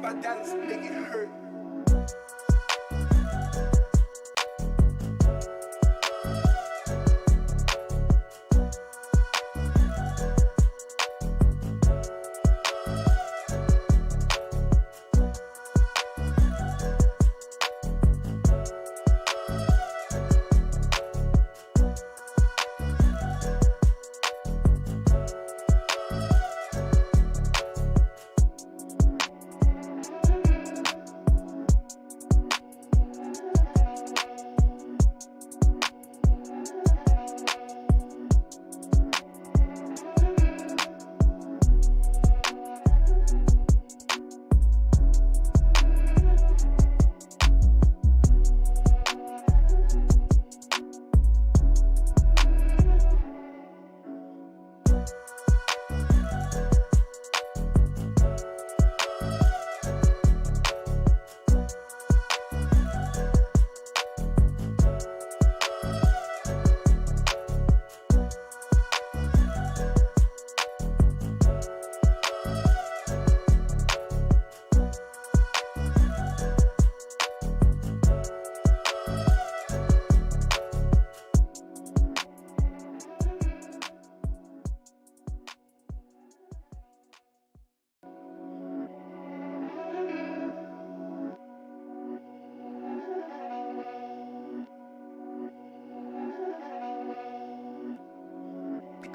my dollars make it hurt.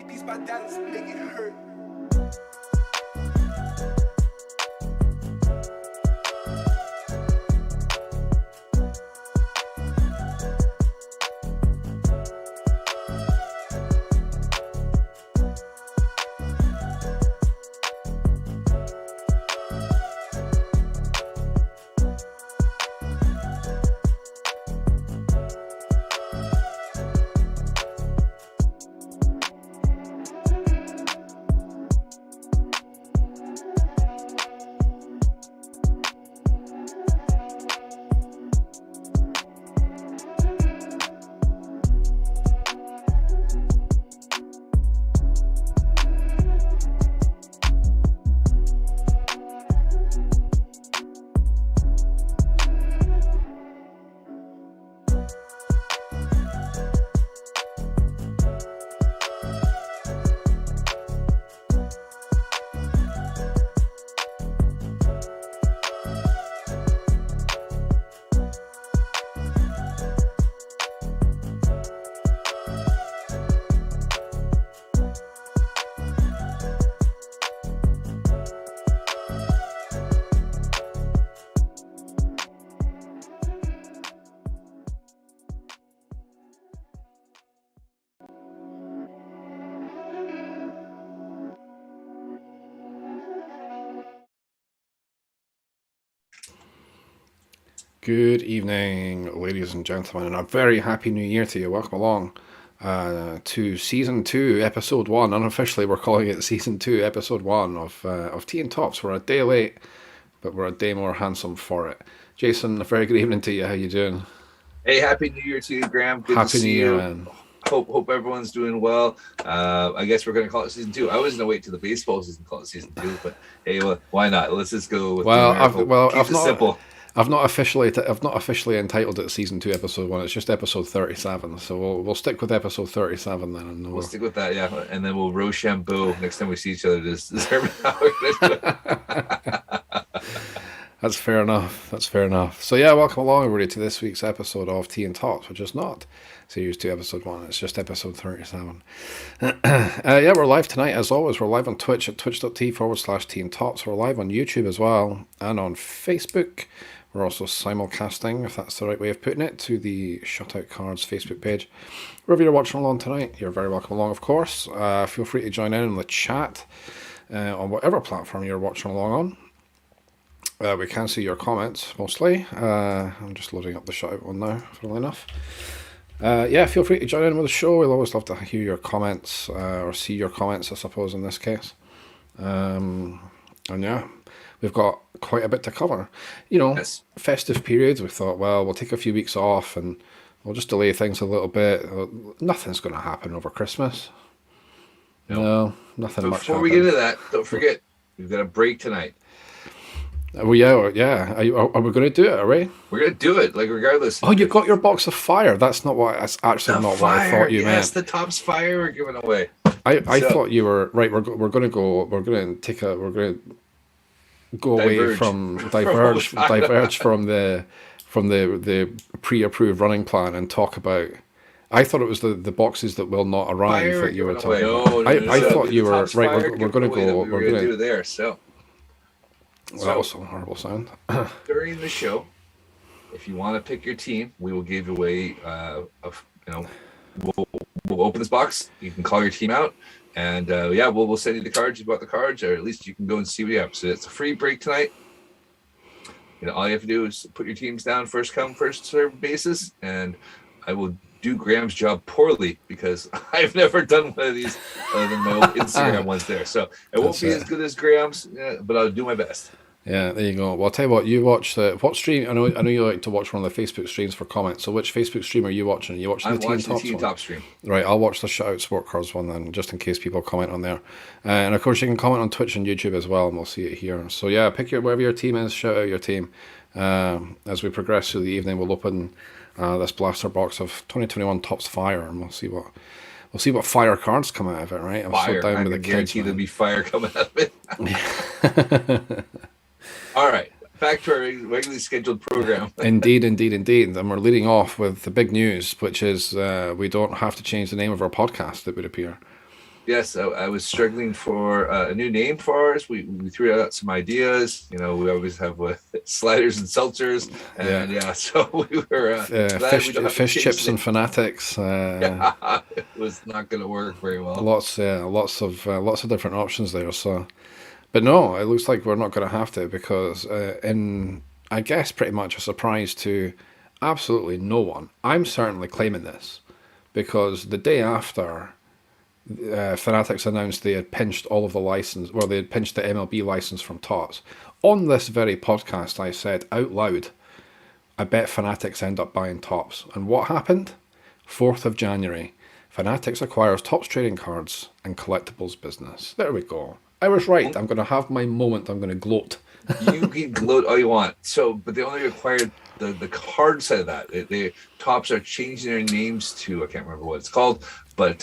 These my dollars make it hurt. Good evening, ladies and gentlemen, and a very happy new year to you. Welcome along to Season 2, Episode 1. Unofficially, we're calling it Season 2, Episode 1 of Tea and Tops. We're a day late, but we're a day more handsome for it. Jason, a very good evening to you. How you doing? Hey, Happy New Year to you, Graham. Good Happy to see New Year, you. man. Hope everyone's doing well. I guess we're going to call it Season 2. I was going to wait till the baseball season to call it Season 2, but hey, well, why not? Let's just go with simple. I've not officially entitled it Season 2, Episode 1. It's just Episode 37. So we'll stick with Episode 37 then. And we'll stick with that, yeah. And then we'll Rochambeau next time we see each other to determine how we're going to do it. That's fair enough. So yeah, welcome along everybody to this week's episode of Tea and Tops, which is not Series 2, Episode 1. It's just Episode 37. Yeah, we're live tonight as always. We're live on Twitch at twitch.tv/Tea and Tops. We're live on YouTube as well and on Facebook. We're also simulcasting, if that's the right way of putting it, to the Shutout Cards Facebook page. Wherever you're watching along tonight, you're very welcome along, of course. Feel free to join in the chat on whatever platform you're watching along on. We can see your comments, mostly. I'm just loading up the Shutout one now, funnily enough. Yeah, feel free to join in with the show. We'll always love to hear your comments, or see your comments, I suppose, in this case. And yeah, we've got quite a bit to cover. You know, Yes. Festive periods, we thought, well, we'll take a few weeks off and we'll just delay things a little bit. Nothing's going to happen over Christmas. No, nothing much Before we get into that, don't forget, we've got a break tonight. Well, yeah. Are we going to do it? Are we? We're gonna do it, like regardless. Oh, you got your box of fire. That's not what. That's actually The not fire, what I thought you yes, meant. the Topps fire we're giving away. I thought you were right. We're going to go. We're going to take a. We're going to go away from diverge from the pre-approved running plan and talk about. I thought it was the boxes that will not arrive fire that you were away. talking about. I thought you were right. We're going to go. We're going to do there. So that was some horrible sound. During the show, if you want to pick your team, we will give away. We'll open this box. You can call your team out, and we'll send you the cards. You bought the cards, or at least you can go and see what you have. So it's a free break tonight. All you have to do is put your teams down, first come, first serve basis, and I will do Graham's job poorly because I've never done one of these other than my old Instagram ones there. So it won't be as good as Graham's, but I'll do my best. Yeah, there you go. Well, I'll tell you what, you watch what stream? I know you like to watch one of the Facebook streams for comments. So which Facebook stream are you watching? Are you watching the Team Topps stream? Right, I'll watch the Shutout Sport Cards one then, just in case people comment on there. And of course, you can comment on Twitch and YouTube as well, and we'll see it here. So yeah, pick whatever your team is, shout out your team. As we progress through the evening, we'll open this blaster box of 2021 Topps Fire, and we'll see what fire cards come out of it. Right, I'm fire. so down with the kids. There'll be fire coming out of it. All right, back to our regularly scheduled program. Indeed. And we're leading off with the big news, which is we don't have to change the name of our podcast, it would appear. Yes, I was struggling for a new name for ours. We threw out some ideas. We always have sliders and seltzers. And so we were fish chips and fanatics. It was not going to work very well. Lots of different options there. So. But no, it looks like we're not going to have to because in, I guess, pretty much a surprise to absolutely no one, I'm certainly claiming this because the day after Fanatics announced they had pinched all of the license, they had pinched the MLB license from Topps, on this very podcast I said out loud, I bet Fanatics end up buying Topps. And what happened? 4th of January, Fanatics acquires Topps trading cards and collectibles business. There we go. I was right. I'm going to have my moment. I'm going to gloat. You can gloat all you want. But they only acquired the card side of that. The Topps are changing their names to, I can't remember what it's called, but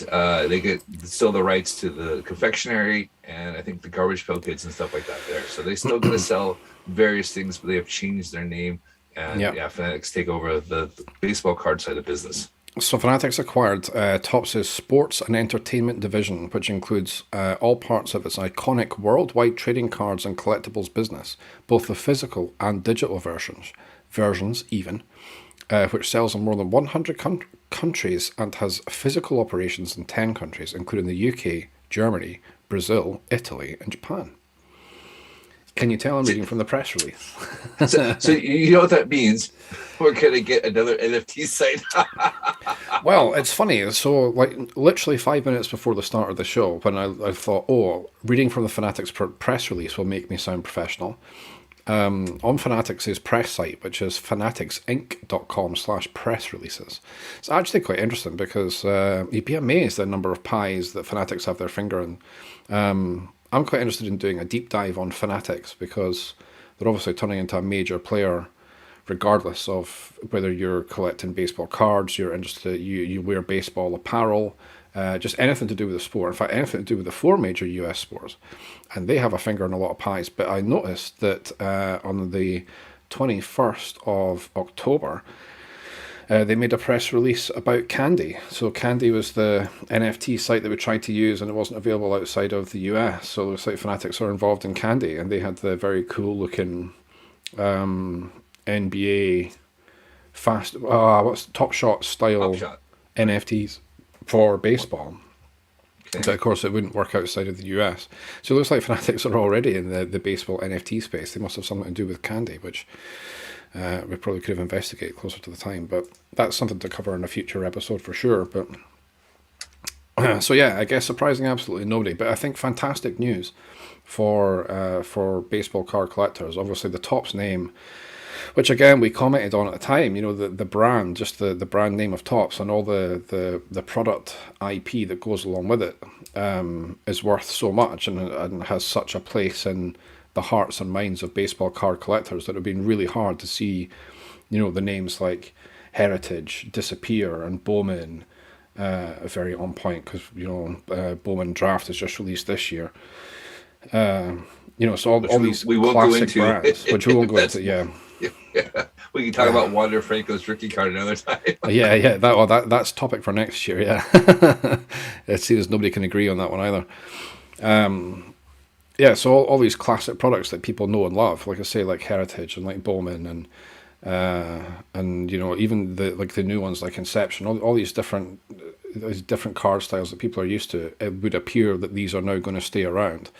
they get still the rights to the confectionery and I think the garbage pail kids and stuff like that there. So they still going to sell various things, but they have changed their name. And Fanatics take over the baseball card side of business. So Fanatics acquired Topps' sports and entertainment division, which includes all parts of its iconic worldwide trading cards and collectibles business, both the physical and digital versions even, which sells in more than 100 countries and has physical operations in 10 countries, including the UK, Germany, Brazil, Italy, and Japan. Can you tell I'm reading from the press release? so you know what that means? We're going to get another NFT site. Well, it's funny. So, literally 5 minutes before the start of the show, when I thought, reading from the Fanatics press release will make me sound professional. On Fanatics' press site, which is fanaticsinc.com/press releases. It's actually quite interesting because you'd be amazed at the number of pies that Fanatics have their finger in. I'm quite interested in doing a deep dive on Fanatics because they're obviously turning into a major player regardless of whether you're collecting baseball cards, you're interested, you wear baseball apparel, just anything to do with the sport. In fact, anything to do with the 4 major US sports. And they have a finger in a lot of pies. But I noticed that on the 21st of October, they made a press release about Candy. So Candy was the NFT site that we tried to use and it wasn't available outside of the US. So it looks like Fanatics are involved in Candy and they had the very cool looking NBA Top Shot style NFTs for baseball. Okay. But of course it wouldn't work outside of the US. So it looks like Fanatics are already in the baseball NFT space. They must have something to do with Candy, which we probably could have investigated closer to the time, but that's something to cover in a future episode for sure. But so yeah, I guess surprising absolutely nobody, but I think fantastic news for baseball card collectors. Obviously the Topps name, which again we commented on at the time, the brand, just the brand name of Topps and all the product IP that goes along with it is worth so much and has such a place in the hearts and minds of baseball card collectors that have been really hard to see, the names like Heritage disappear and Bowman, very on point because, Bowman Draft is just released this year. So all these we won't go classic into. brands, which we won't go into, yeah. Yeah. We can talk about Wander Franco's rookie card another time. Yeah, that's topic for next year, yeah. It seems nobody can agree on that one either. So all these classic products that people know and love, like I say, like Heritage and like Bowman and even the new ones like Inception, all these different card styles that people are used to, it would appear that these are now going to stay around,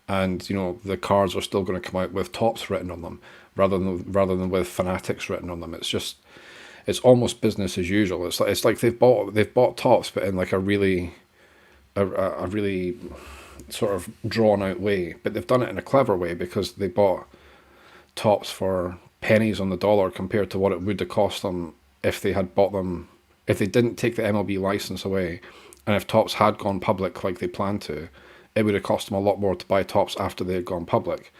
and the cards are still going to come out with Topps written on them rather than with Fanatics written on them. It's almost business as usual. It's like they've bought Topps, but in like a really sort of drawn out way, but they've done it in a clever way because they bought Topps for pennies on the dollar compared to what it would have cost them if they had bought them, if they didn't take the MLB license away, and if Topps had gone public like they planned to, it would have cost them a lot more to buy Topps after they had gone public.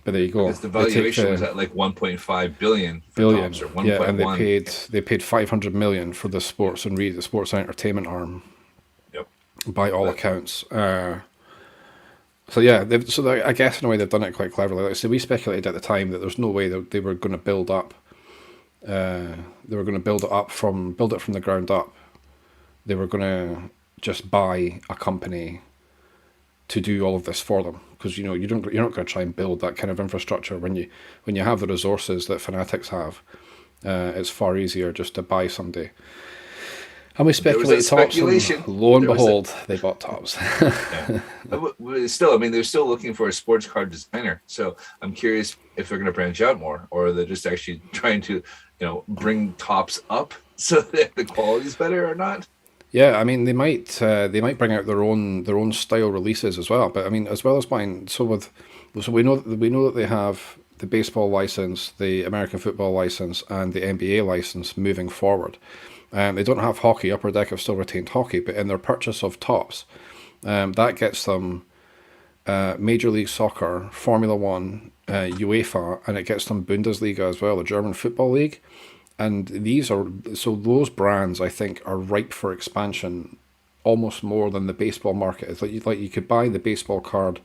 But there you go. Because the valuation was at like 1.5 billion Topps, or 1.1. Yeah, and they paid 500 million for the sports and sports and entertainment arm. Yep. By all accounts. I guess in a way they've done it quite cleverly. Like I said, we speculated at the time that there's no way that they were going to build up. They were going to build it from the ground up. They were going to just buy a company to do all of this for them, because you're not going to try and build that kind of infrastructure when you have the resources that Fanatics have. It's far easier just to buy somebody. And we speculated Topps, and lo and behold, they bought Topps. Yeah. Still, they're still looking for a sports card designer. So I'm curious if they're going to branch out more, or they're just actually trying to, bring Topps up so that the quality is better or not. Yeah, they might bring out their own style releases as well. But as well as buying, so we know that they have the baseball license, the American football license, and the NBA license moving forward. They don't have hockey. Upper Deck have still retained hockey, but in their purchase of Topps, that gets them Major League Soccer, Formula One, UEFA, and it gets them Bundesliga as well, the German Football League. And those brands, I think, are ripe for expansion almost more than the baseball market. It's like you could buy the baseball card,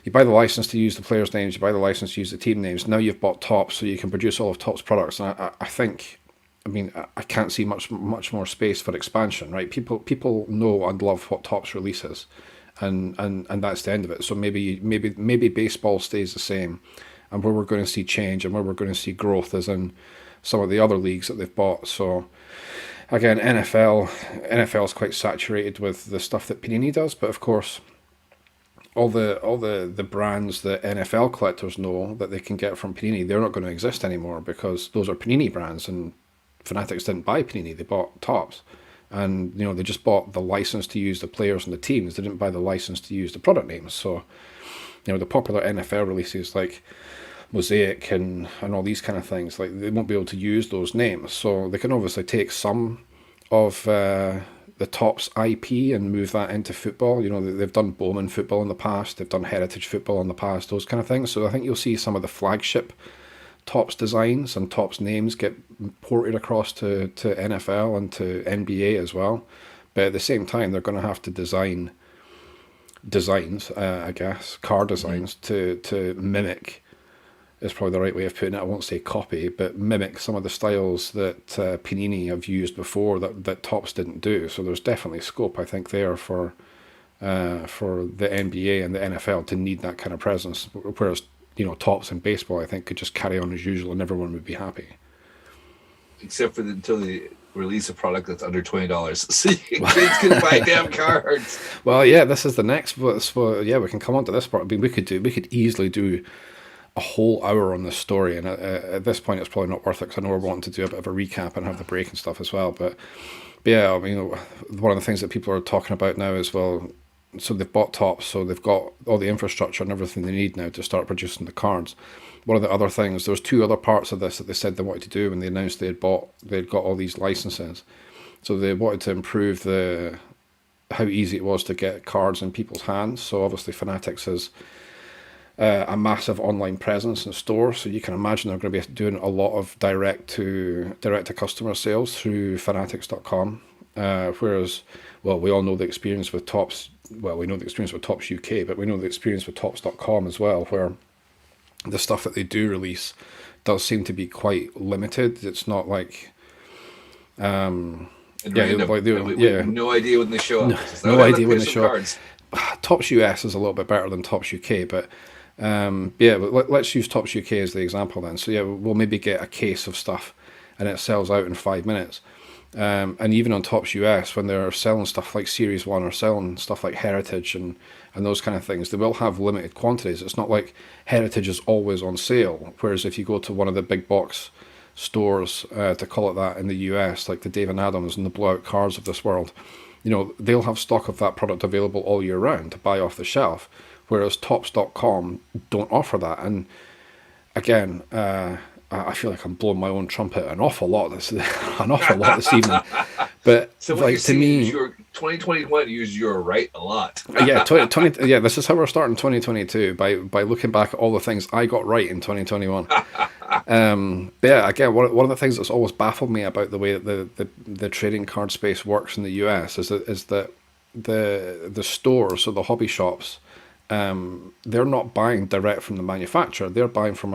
you buy the license to use the players' names, you buy the license to use the team names. Now you've bought Topps, so you can produce all of Topps products. And I think, I can't see much more space for expansion, right? People know and love what Topps releases, and that's the end of it. So maybe baseball stays the same, and where we're going to see change and where we're going to see growth is in some of the other leagues that they've bought. So again, NFL is quite saturated with the stuff that Panini does, but of course, all the brands that NFL collectors know that they can get from Panini, they're not going to exist anymore because those are Panini brands, and Fanatics didn't buy Panini, they bought Topps. And they just bought the license to use the players and the teams. They didn't buy the license to use the product names. So the popular NFL releases like Mosaic and all these kind of things, like they won't be able to use those names. So they can obviously take some of the Topps IP and move that into football. They've done Bowman football in the past, they've done Heritage football in the past, those kind of things. So I think you'll see some of the flagship Topps designs and Topps names get ported across to NFL and to NBA as well. But at the same time, they're going to have to design designs, I guess, card designs to mimic, is probably the right way of putting it. I won't say copy, but mimic some of the styles that Panini have used before that Topps didn't do. So there's definitely scope, I think, there for the NBA and the NFL to need that kind of presence. Whereas Topps and baseball, I think, could just carry on as usual and everyone would be happy. Except for until they release a product that's under $20, so kids can buy damn cards. Well, yeah, this is the next. So yeah, we can come on to this part. We could easily do a whole hour on this story, and at this point, it's probably not worth it because I know we're wanting to do a bit of a recap and have the break and stuff as well. But yeah, one of the things that people are talking about now is, well, so they've bought Topps, so they've got all the infrastructure and everything they need now to start producing the cards. One of the other things, there was two other parts of this that they said they wanted to do when they announced they'd got all these licenses. So they wanted to improve how easy it was to get cards in people's hands. So obviously Fanatics has a massive online presence in stores. So you can imagine they're going to be doing a lot of direct to customer sales through fanatics.com. Whereas, well, we all know the experience with Topps. Well, we know the experience with Topps UK, but we know the experience with Topps.com as well, where the stuff that they do release does seem to be quite limited. It's not like, And yeah, random. like We have no idea when they show up. It's just, no "Oh, idea look, when here's they some show up." cards. Topps US is a little bit better than Topps UK, but yeah, but let's use Topps UK as the example then. So yeah, we'll maybe get a case of stuff, and it sells out in 5 minutes. And even on Topps US, when they're selling stuff like Series 1 or selling stuff like Heritage and those kind of things, they will have limited quantities. It's not like Heritage is always on sale, whereas if you go to one of the big box stores, to call it that, in the US, like the Dave and Adams and the Blowout Cards of this world, you know, they'll have stock of that product available all year round to buy off the shelf, whereas Topps.com don't offer that. And again, I feel like I'm blowing my own trumpet an awful lot this evening. But So what like, you're to seeing me, is your 2021 use you're right a lot. yeah, 20, yeah, this is how we're starting 2022 by looking back at all the things I got right in 2021. But yeah, again, one of the things that's always baffled me about the way that the trading card space works in the US is that the stores, so the hobby shops, they're not buying direct from the manufacturer. They're buying from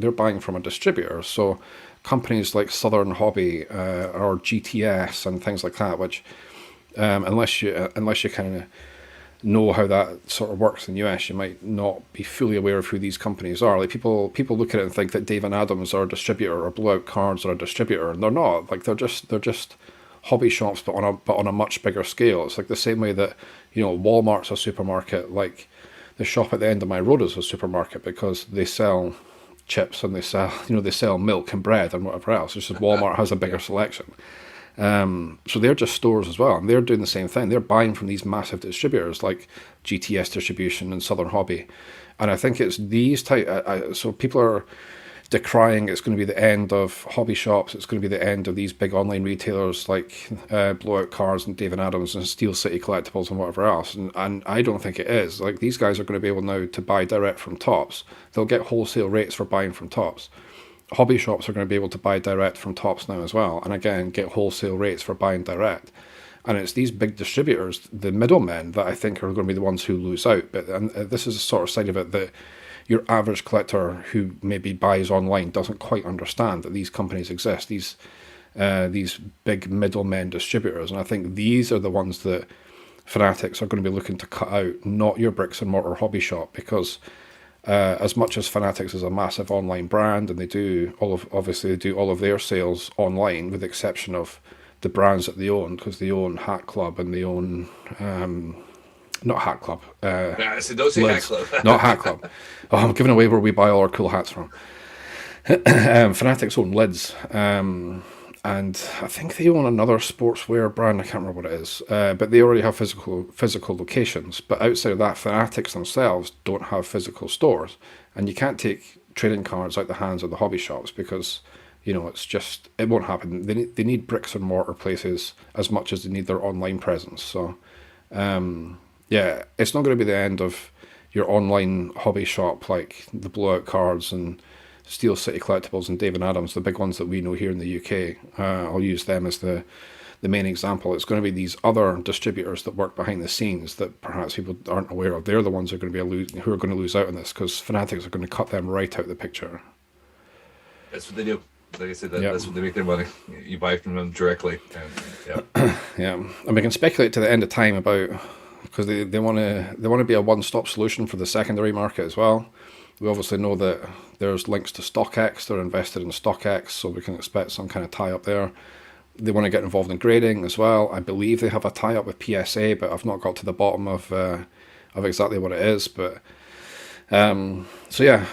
They're buying from a distributor. So companies like Southern Hobby or GTS and things like that, which unless you kind of know how that sort of works in the US, you might not be fully aware of who these companies are. Like people look at it and think that Dave and Adams are a distributor or Blowout Cards are a distributor, and they're not. Like they're just hobby shops, but on a much bigger scale. It's like the same way that, you know, Walmart's a supermarket. Like the shop at the end of my road is a supermarket because they sell chips and they sell milk and bread and whatever else. It's just Walmart has a bigger selection. So they're just stores as well, and they're doing the same thing. They're buying from these massive distributors like GTS Distribution and Southern Hobby, and I think it's these type. So people are decrying it's going to be the end of hobby shops. It's going to be the end of these big online retailers like Blowout Cards and Dave and Adams and Steel City Collectibles and whatever else. And I don't think it is. Like these guys are going to be able now to buy direct from Topps. They'll get wholesale rates for buying from Topps. Hobby shops are going to be able to buy direct from Topps now as well, and again get wholesale rates for buying direct. And it's these big distributors, the middlemen, that I think are going to be the ones who lose out. But this is a sort of side of it that your average collector who maybe buys online doesn't quite understand that these companies exist. These big middlemen distributors, and I think these are the ones that Fanatics are going to be looking to cut out, not your bricks and mortar hobby shop, because as much as Fanatics is a massive online brand, and they do all of their sales online, with the exception of the brands that they own, because they own Hat Club and they own not Hat Club. So don't say Hat Club. Not Hat Club. Oh, I'm giving away where we buy all our cool hats from. Fanatics own Lids. And I think they own another sportswear brand. I can't remember what it is, but they already have physical locations. But outside of that, Fanatics themselves don't have physical stores, and you can't take trading cards out the hands of the hobby shops because, you know, it won't happen. They need bricks and mortar places as much as they need their online presence. So, yeah, it's not going to be the end of your online hobby shop like the Blowout Cards and Steel City Collectibles and Dave and Adams, the big ones that we know here in the UK. I'll use them as the main example. It's going to be these other distributors that work behind the scenes that perhaps people aren't aware of. They're the ones who are going to lose out on this, because Fanatics are going to cut them right out of the picture. That's what they do. Like I said, that's what they make their money. You buy from them directly. And, yeah, and we can speculate to the end of time about, because they want to be a one-stop solution for the secondary market as well. We obviously know that there's links to StockX. They're invested in StockX, so we can expect some kind of tie-up there. They want to get involved in grading as well. I believe they have a tie-up with PSA, but I've not got to the bottom of exactly what it is. But so yeah,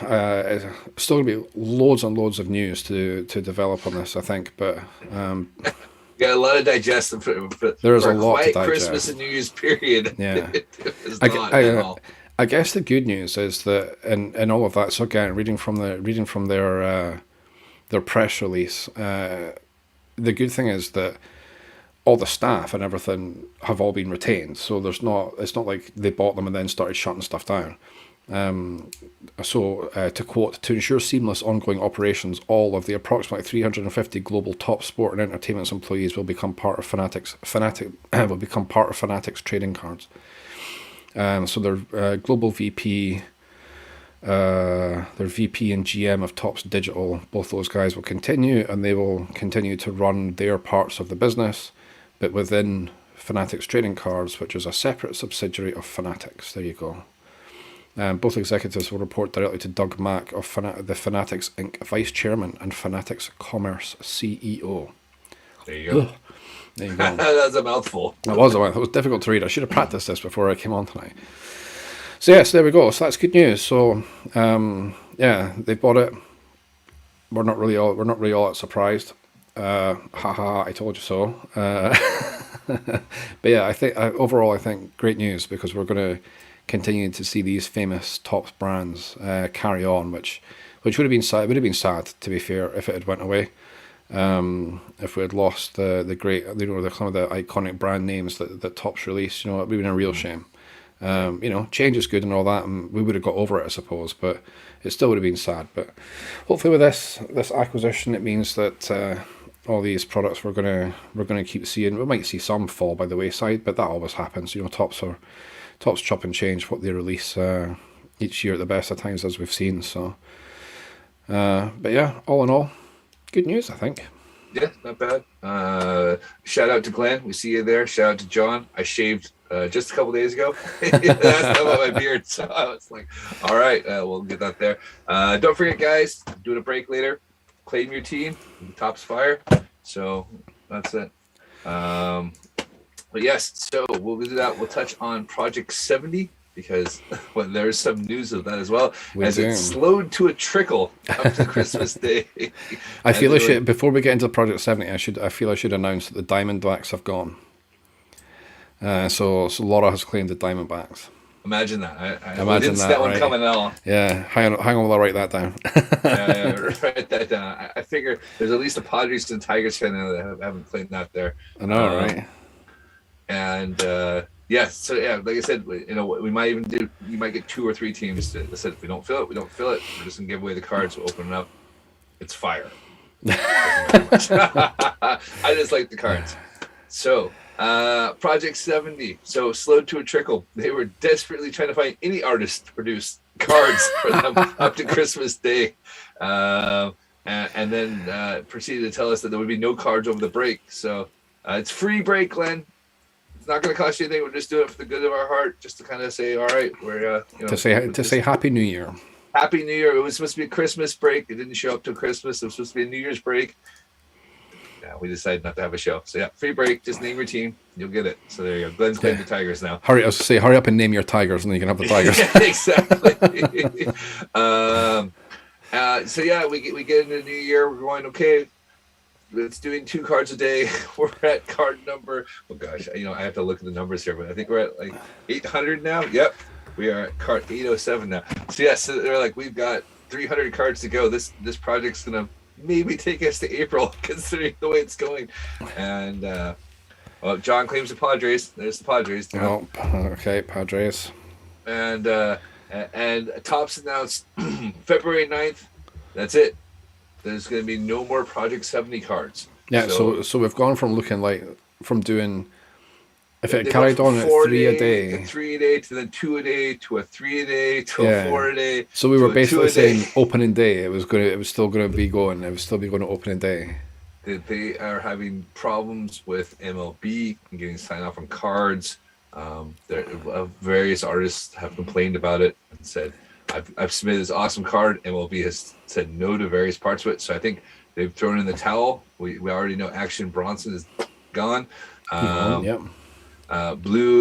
it's still going to be loads and loads of news to develop on this, I think. But got a lot of digest for there's for a lot quiet to digest. Christmas and New Year's period. Yeah. It's not at all. I guess the good news is that in all of that, so again, reading from their press release, the good thing is that all the staff and everything have all been retained. So it's not like they bought them and then started shutting stuff down. To quote, to ensure seamless ongoing operations, all of the approximately 350 global top sport and entertainment employees will become part of Fanatics trading cards. So their global VP, their VP and GM of Topps Digital, both those guys will continue, and they will continue to run their parts of the business, but within Fanatics Trading Cards, which is a separate subsidiary of Fanatics. There you go. Both executives will report directly to Doug Mack, of the Fanatics Inc. Vice Chairman and Fanatics Commerce CEO. There you go. Ugh. There you go. That's a mouthful. It was difficult to read. I should have practiced this before I came on tonight. So yes, there we go. So that's good news. So they bought it. We're not really all that surprised. I told you so. But yeah, I think overall, great news, because we're going to continue to see these famous Topps brands carry on, which would have been sad. It would have been sad, to be fair, if it had went away. If we had lost the great, some of the iconic brand names that Topps released, it would have been a real shame. Change is good and all that, and we would have got over it, I suppose, but it still would have been sad. But hopefully with this acquisition, it means that all these products we're gonna keep seeing. We might see some fall by the wayside, but that always happens. Topps chop and change what they release each year at the best of times, as we've seen. So, but yeah, all in all, good news, I think. Yeah, not bad. Shout out to Glenn. We see you there. Shout out to John. I shaved just a couple days ago. That's about my beard. So I was like, all right, we'll get that there. Don't forget, guys, doing a break later. Claim your team. Topps Fire. So that's it. But yes, so we'll do that. We'll touch on Project 70, because there's some news of that as well. It slowed to a trickle up to Christmas Day. I feel before we get into Project 70, I feel I should announce that the Diamondbacks have gone. So Laura has claimed the Diamondbacks. Imagine that. I imagine didn't see that one right? coming at all. Yeah, hang on, while I write that down. Write that down. I figure there's at least a Padres and Tigers fan that haven't claimed that there. I know, right? And so like I said, we might even do. You might get 2 or 3 teams that said, if we don't fill it, we don't fill it. We're just gonna give away the cards. We'll open it up. It's fire. I just like the cards. So Project 70. So slowed to a trickle. They were desperately trying to find any artist to produce cards for them up to Christmas Day, and then proceeded to tell us that there would be no cards over the break. So it's free break, Glenn. It's not going to cost you anything. We're just doing it for the good of our heart, just to kind of say, all right, we're to say Happy New Year. Happy New Year. It was supposed to be a Christmas break. It didn't show up till Christmas. It was supposed to be a New Year's break. Yeah, we decided not to have a show. So yeah, free break. Just name your team. You'll get it. So there you go. Glenn's playing the Tigers now. Hurry up and name your Tigers, and then you can have the Tigers. Exactly. So yeah, we get into the new year. We're going, okay, it's doing 2 cards a day. We're at card number, oh gosh, I have to look at the numbers here, but I think we're at like 800 now. Yep, we are at card 807 now. So yeah, so they're like, we've got 300 cards to go. This project's gonna maybe take us to April, considering the way it's going. And John claims the Padres. There's the Padres. Oh, okay, Padres. And Topps announced February 9th. That's it. There's going to be no more Project 70 cards. Yeah, so we've gone from doing, if it carried on at 3 a day. To 3 a day, to then 2 a day, to a 3 a day, to a 4 a day. So we were basically saying opening day. It was still going to be going. It was still be going to opening day. They are having problems with MLB and getting signed off on cards. Various artists have complained about it and said, I've submitted this awesome card. MLB has said no to various parts of it. So I think they've thrown in the towel. We already know Action Bronson is gone. Blue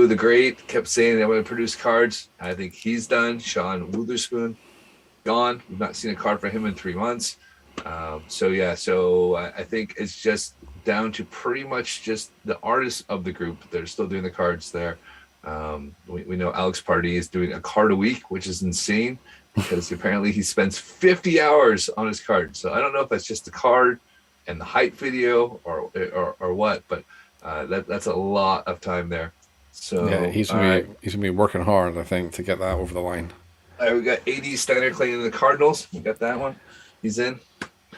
the Great kept saying they want to produce cards. I think he's done. Sean Witherspoon, gone. We've not seen a card for him in 3 months. So I think it's just down to pretty much just the artists of the group that are still doing the cards there. We know Alex Pardee is doing a card a week, which is insane, because apparently he spends 50 hours on his card. So I don't know if that's just the card and the hype video or what, but that's a lot of time there. So yeah, he's gonna be working hard, I think, to get that over the line. We got AD Steiner claiming the Cardinals. We got that one. He's in.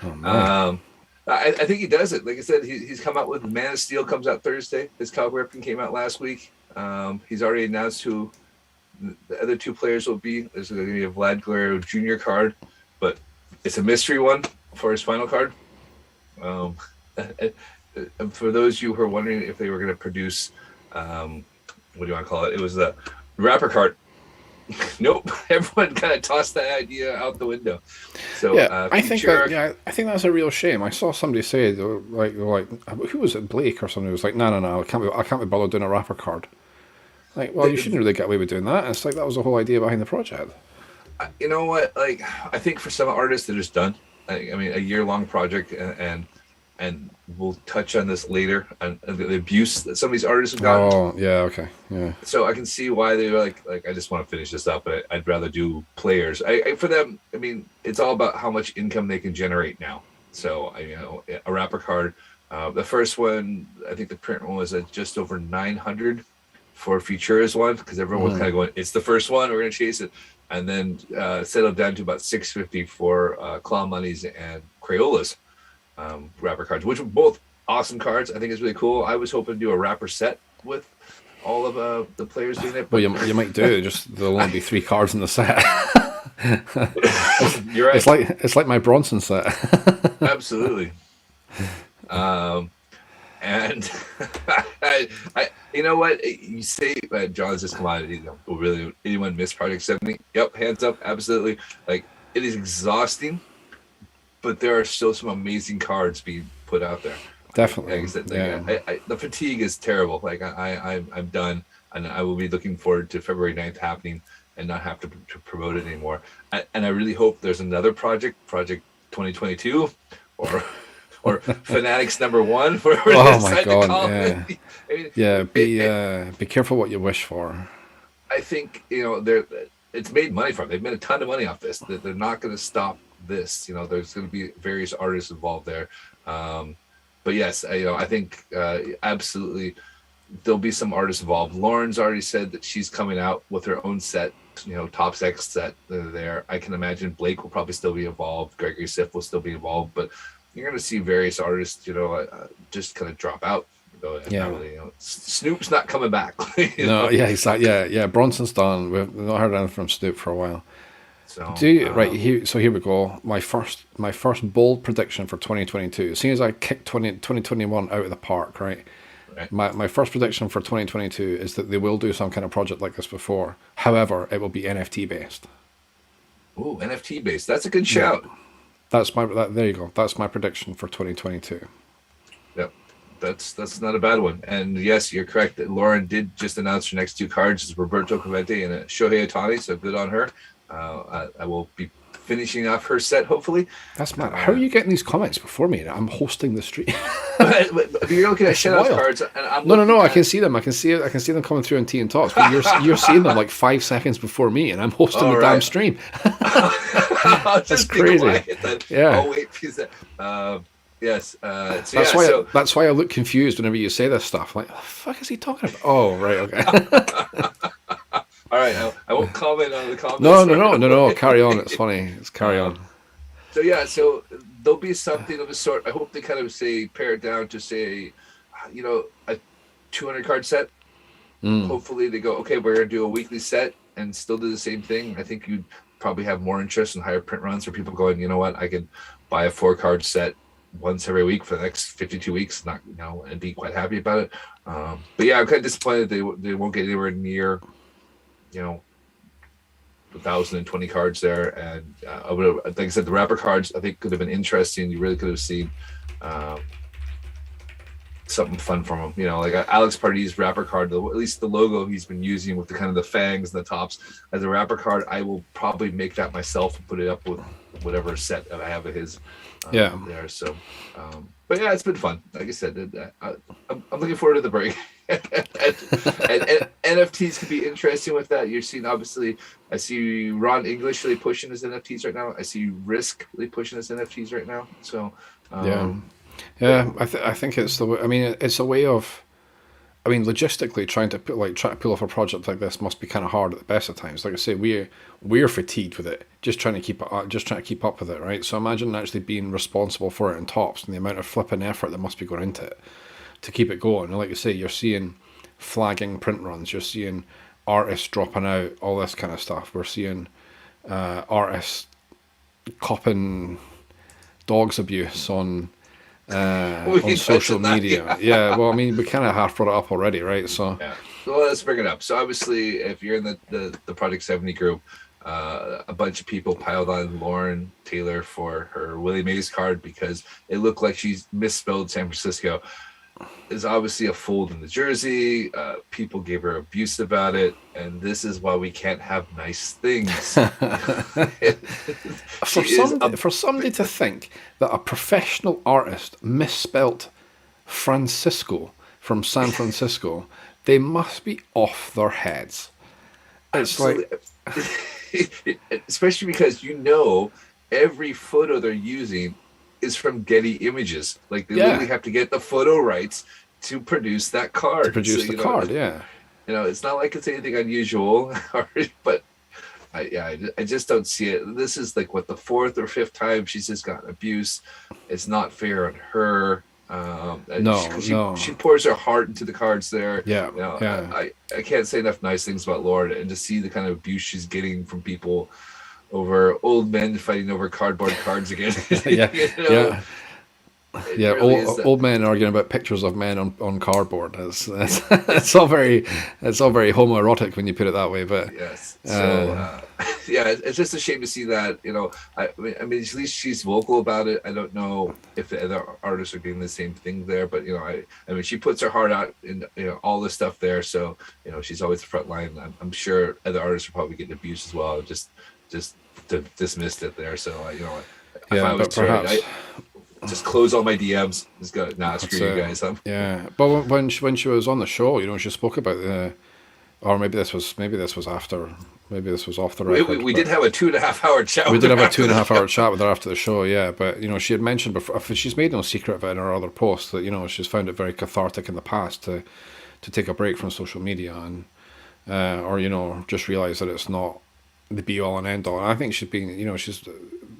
Oh, man. I think he does it. Like I said, he's come out with Man of Steel comes out Thursday. His Cal Ripken came out last week. He's already announced who the other two players will be. There's going to be a Vlad Guerrero Jr. card, but it's a mystery one for his final card. For those of you who are wondering if they were going to produce, what do you want to call it? It was the wrapper card. Nope, everyone kind of tossed that idea out the window. So Yeah, I think that's a real shame. I saw somebody say like who was it, Blake or something? Who was like, no, I can't be bothered doing a wrapper card. Like, well, you shouldn't really get away with doing that. It's like that was the whole idea behind the project. You know what? Like, I think for some artists that it's done. I mean, a year-long project, and we'll touch on this later, and the abuse that some of these artists have gotten. Oh, yeah, okay, yeah. So I can see why they're like I just want to finish this up, but I'd rather do players. For them, I mean, it's all about how much income they can generate now. So a wrapper card. The first one, I think the print one was at just over 900 for Futura's one, because everyone was kind of going, it's the first one, we're going to chase it, and then settled down to about 650 for Claw Monies and Crayola's wrapper cards, which were both awesome cards. I think it's really cool. I was hoping to do a wrapper set with all of the players doing it. Well, you might do. Just there'll only be 3 cards in the set. You're right. It's like my Bronson set. Absolutely. And I you know what you say, John's just come out. Will really anyone miss Project 70? Yep, hands up, absolutely. Like, it is exhausting, but there are still some amazing cards being put out there. Definitely. Like I said, the fatigue is terrible. Like I'm done, and I will be looking forward to February 9th happening and not have to promote it anymore. And I really hope there's another project 2022, or Fanatics #1. Oh my God! Yeah, I mean, be careful what you wish for. I think it's made money from it. They've made a ton of money off this. They're not going to stop this. There's going to be various artists involved there. But yes, I think absolutely there'll be some artists involved. Lauren's already said that she's coming out with her own set, Topps X set there. I can imagine Blake will probably still be involved. Gregory Siff will still be involved, but you're going to see various artists, just kind of drop out. Yeah. Really, Snoop's not coming back. No, yeah, exactly. Yeah. Bronson's done. We've not heard anything from Snoop for a while. So, here we go. My first bold prediction for 2022. As soon as I kick 2021 out of the park, right? My first prediction for 2022 is that they will do some kind of project like this before. However, it will be NFT based. Ooh, NFT based. That's a good shout. Yeah. There you go. That's my prediction for 2022. Yep. That's not a bad one. And yes, you're correct. Lauren did just announce her next 2 cards is Roberto Clemente and Shohei Ohtani, so good on her. I will be finishing off her set, hopefully. That's mad. How are you getting these comments before me? I'm hosting the stream. But you're looking at shout-out cards, and I'm no. I can see them. I can see them coming through on teaandtopps. But you're seeing them like 5 seconds before me, and I'm hosting the damn stream. That's crazy. Yeah. I'll wait for you. Yes. That's why I look confused whenever you say this stuff. Like, what the fuck is he talking about? Oh, right, okay. All right, I won't comment on the comments. No. Carry on. It's funny. Carry on. So there'll be something of a sort. I hope they kind of pare it down to say, a 200 card set. Hopefully they go, okay, we're gonna do a weekly set and still do the same thing. I think you'd probably have more interest in higher print runs, or people going, you know what, I can buy a 4-card set once every week for the next 52 weeks, and be quite happy about it. But yeah, I'm kind of disappointed they won't get anywhere near 1,020 cards there, and I would have, like I said, the wrapper cards I think could have been interesting. You really could have seen something fun from them. Like Alex Pardee's wrapper card, at least the logo he's been using with the kind of the fangs and the tops as a wrapper card. I will probably make that myself and put it up with whatever set that I have of his. There. So, but yeah, it's been fun. Like I said, I'm looking forward to the break. and NFTs could be interesting with that. You're seeing, obviously, I see Ron English really pushing his NFTs right now. I see Risk really pushing his NFTs right now. So I think it's the way. I mean, it's a way of I mean, logistically, trying to pull off a project like this must be kind of hard at the best of times. Like I say, we're fatigued with it, just trying to keep up with it, right? So imagine actually being responsible for it in Tops and the amount of flipping effort that must be going into it to keep it going. And like you say, you're seeing flagging print runs, you're seeing artists dropping out, all this kind of stuff. We're seeing artists copping dogs abuse on social media. Yeah, well, I mean, we kind of half brought it up already, right? So yeah. Well, let's bring it up. So obviously, if you're in the Project 70 group, a bunch of people piled on Lauren Taylor for her Willie Mays card because it looked like she's misspelled San Francisco. There's obviously a fold in the jersey. People gave her abuse about it, and this is why we can't have nice things. For somebody to think that a professional artist misspelt Francisco from San Francisco, they must be off their heads. It's Absolutely. Especially because every photo they're using is from Getty Images. Like they literally have to get the photo rights to produce that card. Yeah. It's not like it's anything unusual, but I just don't see it. This is like the fourth or fifth time she's just gotten abuse. It's not fair on her. She pours her heart into the cards there. I can't say enough nice things about Lauren, and to see the kind of abuse she's getting from people over old men fighting over cardboard cards again. Old men arguing about pictures of men on cardboard. It's all very homoerotic when you put it that way. But yes, it's just a shame to see that. I mean, at least she's vocal about it. I don't know if the other artists are doing the same thing there, but I mean, she puts her heart out in all this stuff there. So she's always the front line. I'm sure other artists are probably getting abused as well. Just dismissed it there. So if I was perhaps. Just close all my DMs. Just go, screw you guys. Yeah, but when she was on the show, she spoke about or maybe this was after, maybe this was off the record. We did have a 2.5 hour chat. We did have a 2.5 hour chat with her after the show, yeah. But she had mentioned before, she's made no secret of it in her other posts that she's found it very cathartic in the past to take a break from social media and or just realize that it's not the be all and end all. And I think she's been, she's.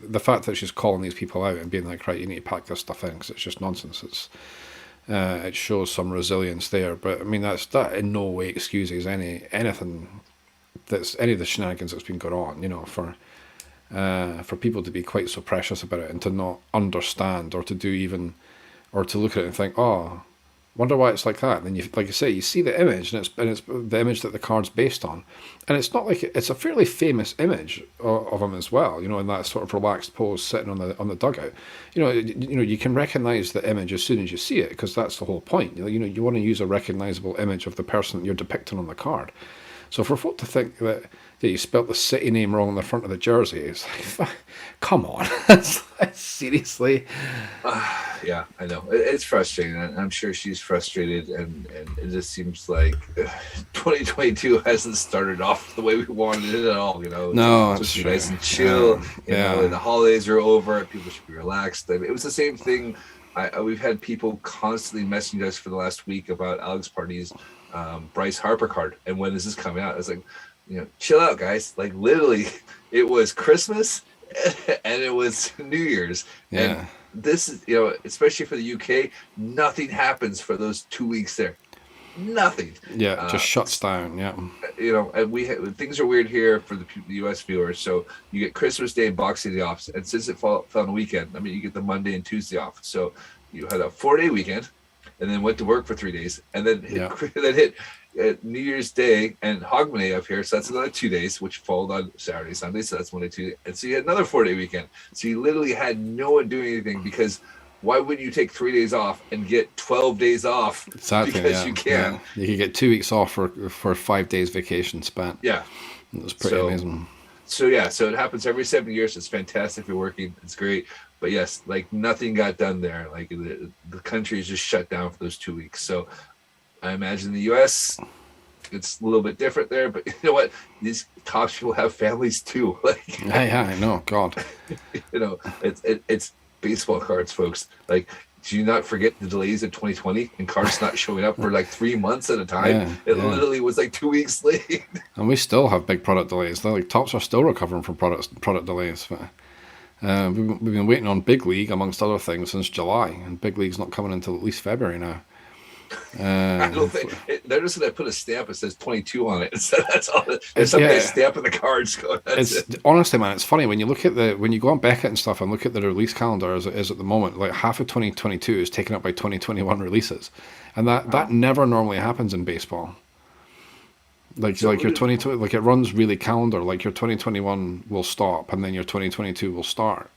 The fact that she's calling these people out and being like, right, you need to pack this stuff in because it's just nonsense. It shows some resilience there, but I mean that in no way excuses anything that's any of the shenanigans that's been going on. For people to be quite so precious about it and to not understand or to look at it and think, oh, wonder why it's like that. And then like you say, you see the image and it's the image that the card's based on, and it's not like it's a fairly famous image of him as well. In that sort of relaxed pose, sitting on the dugout. You can recognize the image as soon as you see it because that's the whole point. You want to use a recognizable image of the person you're depicting on the card. So for folk to think that you spelt the city name wrong on the front of the jersey, it's like, come on, seriously. Yeah, I know. It's frustrating. I'm sure she's frustrated, and it just seems like 2022 hasn't started off the way we wanted it at all. No, it's just nice and chill. And the holidays are over. People should be relaxed. I mean, it was the same thing. We've had people constantly messaging us for the last week about Alex Party's Bryce Harper card, and when is this coming out? I was like, chill out, guys. Like literally, it was Christmas and it was New Year's. Yeah. And this is, especially for the UK, nothing happens for those 2 weeks there. Nothing. Yeah, just shuts down. Yeah. And things are weird here for the US viewers. So you get Christmas Day and Boxing Day off, and since it fell on a weekend, I mean, you get the Monday and Tuesday off. So you had a 4-day weekend, and then went to work for 3 days, and then hit New Year's Day and Hogmanay up here. So that's another 2 days, which followed on Saturday, Sunday. So that's Monday, Tuesday, and so you had another 4-day weekend. So you literally had no one doing anything because. Why wouldn't you take 3 days off and get 12 days off? Exactly, because you can. Yeah. You can get 2 weeks off for 5 days vacation spent. Yeah. It was pretty amazing. So it happens every 7 years. It's fantastic for working. It's great. But yes, like nothing got done there. Like the country is just shut down for those 2 weeks. So I imagine the US, it's a little bit different there. But you know what? These top people have families too. Like yeah, I know. God. It's baseball cards, folks. Like do you not forget the delays of 2020 and cards not showing up for like 3 months at a time? It literally was like 2 weeks late. And we still have big product delays. They're like Topps are still recovering from product delays. But, we've been waiting on Big League, amongst other things, since July, and Big League's not coming until at least February now. I don't think they're just going to put a stamp that says 22 on it. So that's all. There's some guy stamping the cards. Honestly, man, it's funny when you look at when you go on Beckett and stuff and look at the release calendar as it is at the moment. Like half of 2022 is taken up by 2021 releases, and that never normally happens in baseball. Like your 2020, like it runs really calendar. Like your 2021 will stop, and then your 2022 will start.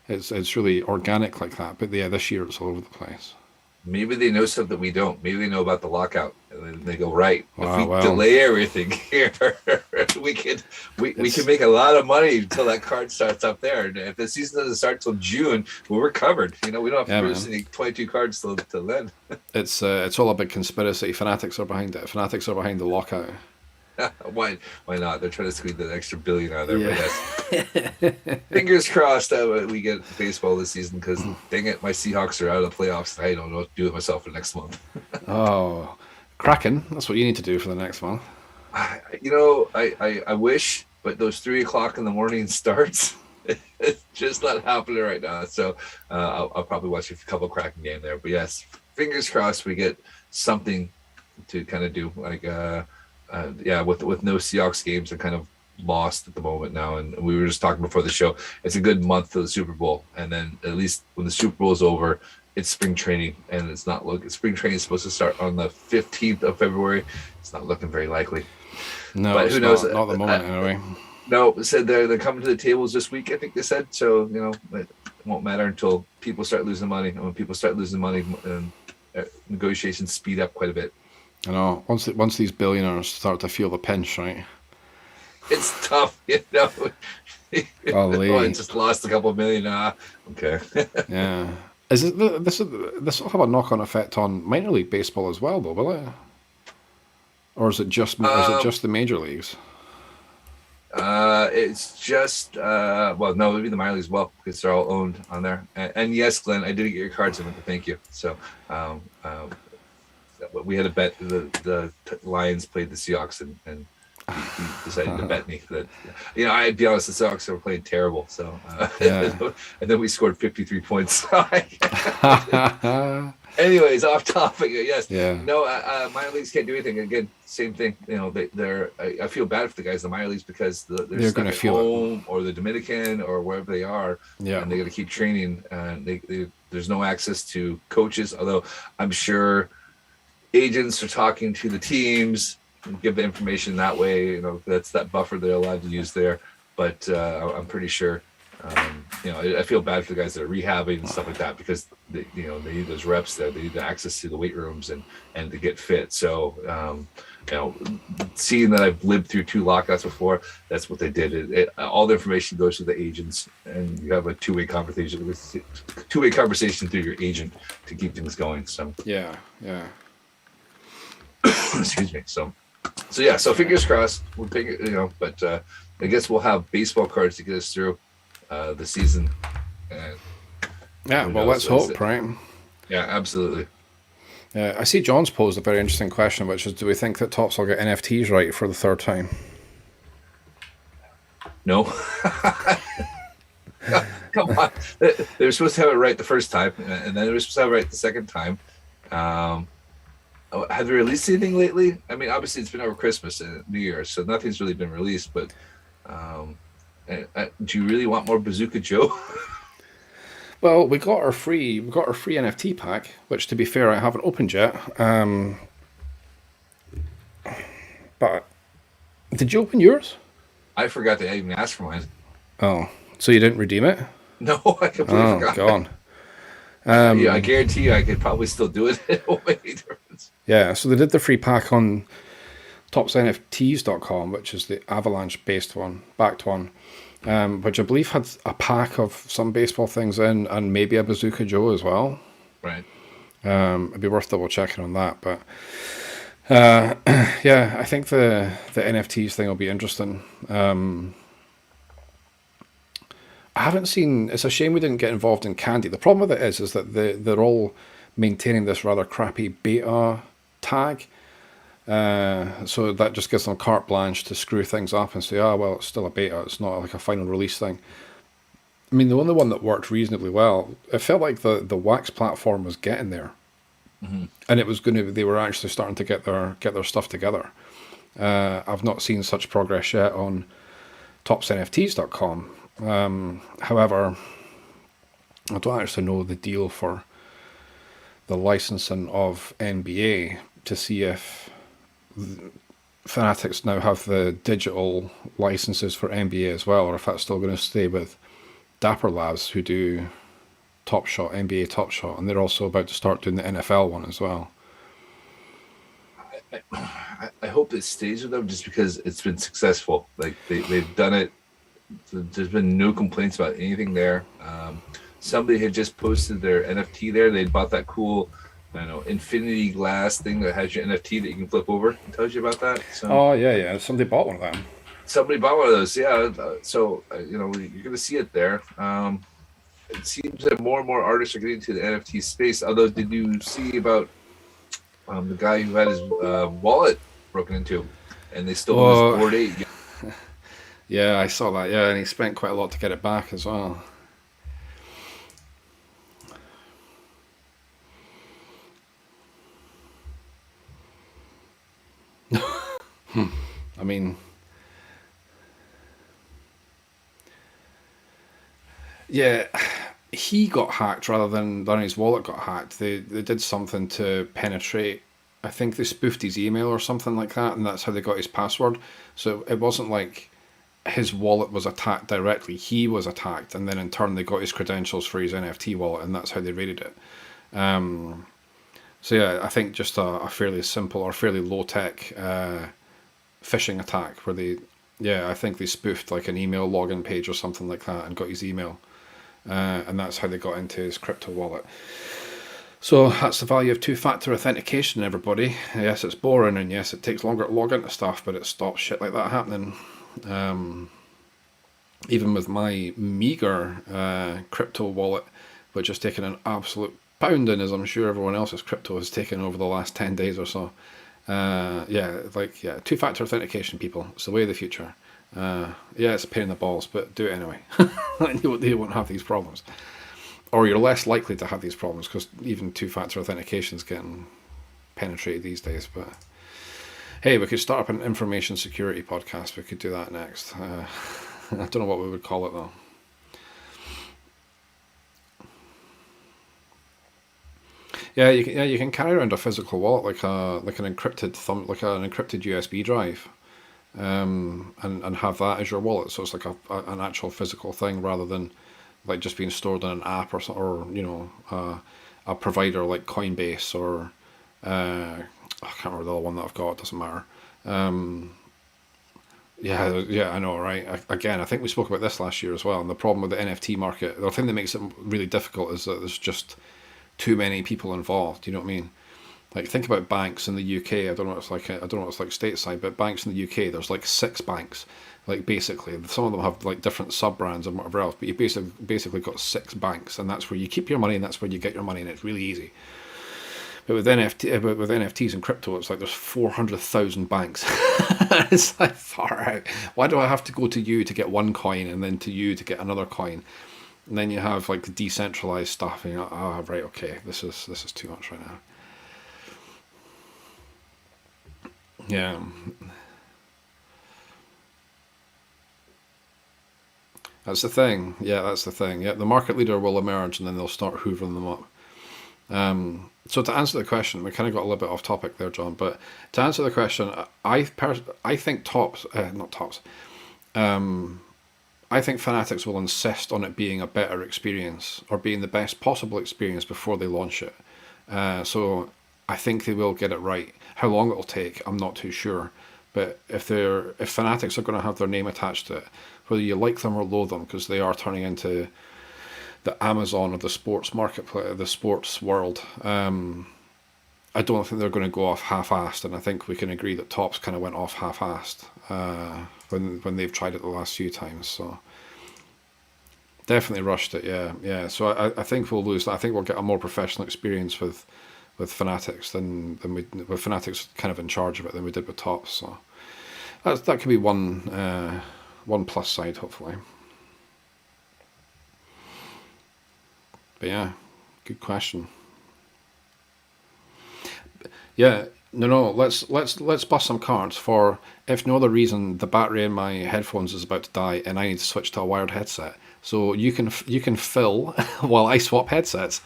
It's really organic like that. But yeah, this year it's all over the place. Maybe they know something we don't. Maybe they know about the lockout, and then they go, right. If we delay everything here, we can make a lot of money until that card starts up there. And if the season doesn't start till June, well, we're covered. We don't have to produce any 22 cards till then. It's all a big conspiracy. Fanatics are behind it. Fanatics are behind the lockout. Why not? They're trying to squeeze that extra billion out of there. Yeah. But yes. Fingers crossed that we get baseball this season, because dang it, my Seahawks are out of the playoffs. And I don't know what to do with myself for next month. Oh, Kraken. That's what you need to do for the next month. I wish, but those 3:00 in the morning starts. It's just not happening right now. So I'll probably watch a couple of Kraken games there. But yes, fingers crossed we get something to kind of do. Like with no Seahawks games, are kind of lost at the moment now. And we were just talking before the show, it's a good month to the Super Bowl, and then at least when the Super Bowl is over, it's spring training, and it's not spring training is supposed to start on the 15th of February. It's not looking very likely. No, but who knows? Not the moment anyway. No, said they're coming to the tables this week, I think they said. So it won't matter until people start losing money, and when people start losing money, negotiations speed up quite a bit. I know. Once these billionaires start to feel the pinch, right? It's tough, I just lost a couple of million. Okay. Yeah. This will have a knock-on effect on minor league baseball as well, though, will it? Or is it just the major leagues? It's just no, it'd be the minor leagues as well, because they're all owned on there. And yes, Glenn, I did get your cards. I want to thank you. So. We had a bet. The Lions played the Seahawks, and he decided to bet me that. I'd be honest, the Seahawks were playing terrible. So, and then we scored 53 points. Anyways, off topic. Yes. Yeah. No, minor leagues can't do anything. Again, same thing. I feel bad for the guys in the minor leagues, because they're going to feel home, or the Dominican, or wherever they are. Yeah. And they got to keep training. And there's no access to coaches. Although I'm sure agents are talking to the teams and give the information that way. That's that buffer they're allowed to use there. But I'm pretty sure, I feel bad for the guys that are rehabbing and stuff like that, because they need those reps there. They need the access to the weight rooms and to get fit. So, seeing that I've lived through 2 lockouts before, that's what they did. All the information goes to the agents, and you have a two-way conversation through your agent to keep things going. So yeah. Excuse me. So fingers crossed. We'll pick it, but I guess we'll have baseball cards to get us through the season. Let's hope, right? Yeah, absolutely. I see John's posed a very interesting question, which is, do we think that Topps will get NFTs right for the 3rd time? No. Come on. They were supposed to have it right the first time, and then they were supposed to have it right the second time. Have they released anything lately? I mean, obviously it's been over Christmas and New Year's, so nothing's really been released. But do you really want more Bazooka Joe? Well, we got our free NFT pack, which, to be fair, I haven't opened yet. But did you open yours? I forgot to even ask for mine. Oh, so you didn't redeem it? No, I completely forgot. Gone. I guarantee you I could probably still do it. It won't make any difference. Yeah, so they did the free pack on toppsnfts.com, which is the Avalanche-based one, backed one, which I believe had a pack of some baseball things in, and maybe a Bazooka Joe as well. Right. It'd be worth double checking on that, but I think the NFTs thing will be interesting. I haven't seen. It's a shame we didn't get involved in Candy. The problem with it is that they're all maintaining this rather crappy beta tag. So that just gives them carte blanche to screw things up and say, oh, well, it's still a beta. It's not like a final release thing. I mean, the only one that worked reasonably well, it felt like the Wax platform was getting there. And it was they were actually starting to get their stuff together. I've not seen such progress yet on toppsnfts.com. However, I don't actually know the deal for the licensing of NBA to see if Fanatics now have the digital licenses for NBA as well, or if that's still going to stay with Dapper Labs, who do Top Shot, NBA Top Shot, and they're also about to start doing the NFL one as well. I hope it stays with them just because it's been successful. Like they've done it. There's been no complaints about anything there. Somebody had just posted their NFT there. They'd bought that cool, infinity glass thing that has your NFT that you can flip over. It tells you about that. So, oh yeah. Somebody bought one of them. Somebody bought one of those. Yeah. So you're going to see it there. It seems that more and more artists are getting into the NFT space. Although, did you see about the guy who had his wallet broken into, and they stole his Bored Ape? Yeah, I saw that. Yeah, and he spent quite a lot to get it back as well. I mean, yeah, he got hacked rather than his wallet got hacked. They did something to penetrate. I think they spoofed his email or something like that, and that's how they got his password. So it wasn't like his wallet was attacked directly. He was attacked, and then in turn they got his credentials for his NFT wallet, and that's how they raided it. So yeah, I think just a fairly simple or fairly low tech phishing attack where I think they spoofed like an email login page or something like that and got his email, and that's how they got into his crypto wallet. So that's the value of two-factor authentication, everybody. Yes, it's boring, and yes, it takes longer to log into stuff, but it stops shit like that happening. Even with my meager crypto wallet, which has taken an absolute pounding, as I'm sure everyone else's crypto has taken over the last 10 days or so. Two-factor authentication, people. It's the way of the future. It's a pain in the balls, but do it anyway. You won't have these problems. Or you're less likely to have these problems, because even two-factor authentication is getting penetrated these days. But hey, we could start up an information security podcast. We could do that next. I don't know what we would call it, though. Yeah, you can carry around a physical wallet like an encrypted USB drive, and have that as your wallet. So it's like an actual physical thing rather than like just being stored in an app or a provider like Coinbase or I can't remember the other one that I've got. It doesn't matter. I know, right? I think we spoke about this last year as well. And the problem with the NFT market, the thing that makes it really difficult is that there's just too many people involved. You know what I mean? Like, think about banks in the UK. I don't know what it's like stateside, but banks in the UK, there's like 6 banks. Like, basically, some of them have like different sub brands and whatever else, but you basically got 6 banks, and that's where you keep your money and that's where you get your money, and it's really easy. But with NFTs and crypto, it's like there's 400,000 banks. It's like, far out. Why do I have to go to you to get one coin and then to you to get another coin? And then you have like the decentralized stuff, and you're like, oh, right, okay, this is too much right now. Yeah. That's the thing. Yeah, that's the thing. Yeah, the market leader will emerge, and then they'll start hoovering them up. So to answer the question, we kind of got a little bit off topic there, John. But to answer the question, I think I think Fanatics will insist on it being a better experience or being the best possible experience before they launch it. So I think they will get it right. How long it'll take, I'm not too sure. But if Fanatics are going to have their name attached to it, whether you like them or loathe them, because they are turning into the Amazon of the sports marketplace, the sports world, I don't think they're going to go off half-assed, and I think we can agree that Topps kind of went off half-assed when they've tried it the last few times. So Definitely rushed it. Yeah. So I think we'll lose. I think we'll get a more professional experience with Fanatics than we with Fanatics kind of in charge of it than we did with Topps. So that could be one plus side, hopefully. But yeah, good question. Yeah, no. Let's bust some cards for, if no other reason, the battery in my headphones is about to die, and I need to switch to a wired headset. So you can fill while I swap headsets.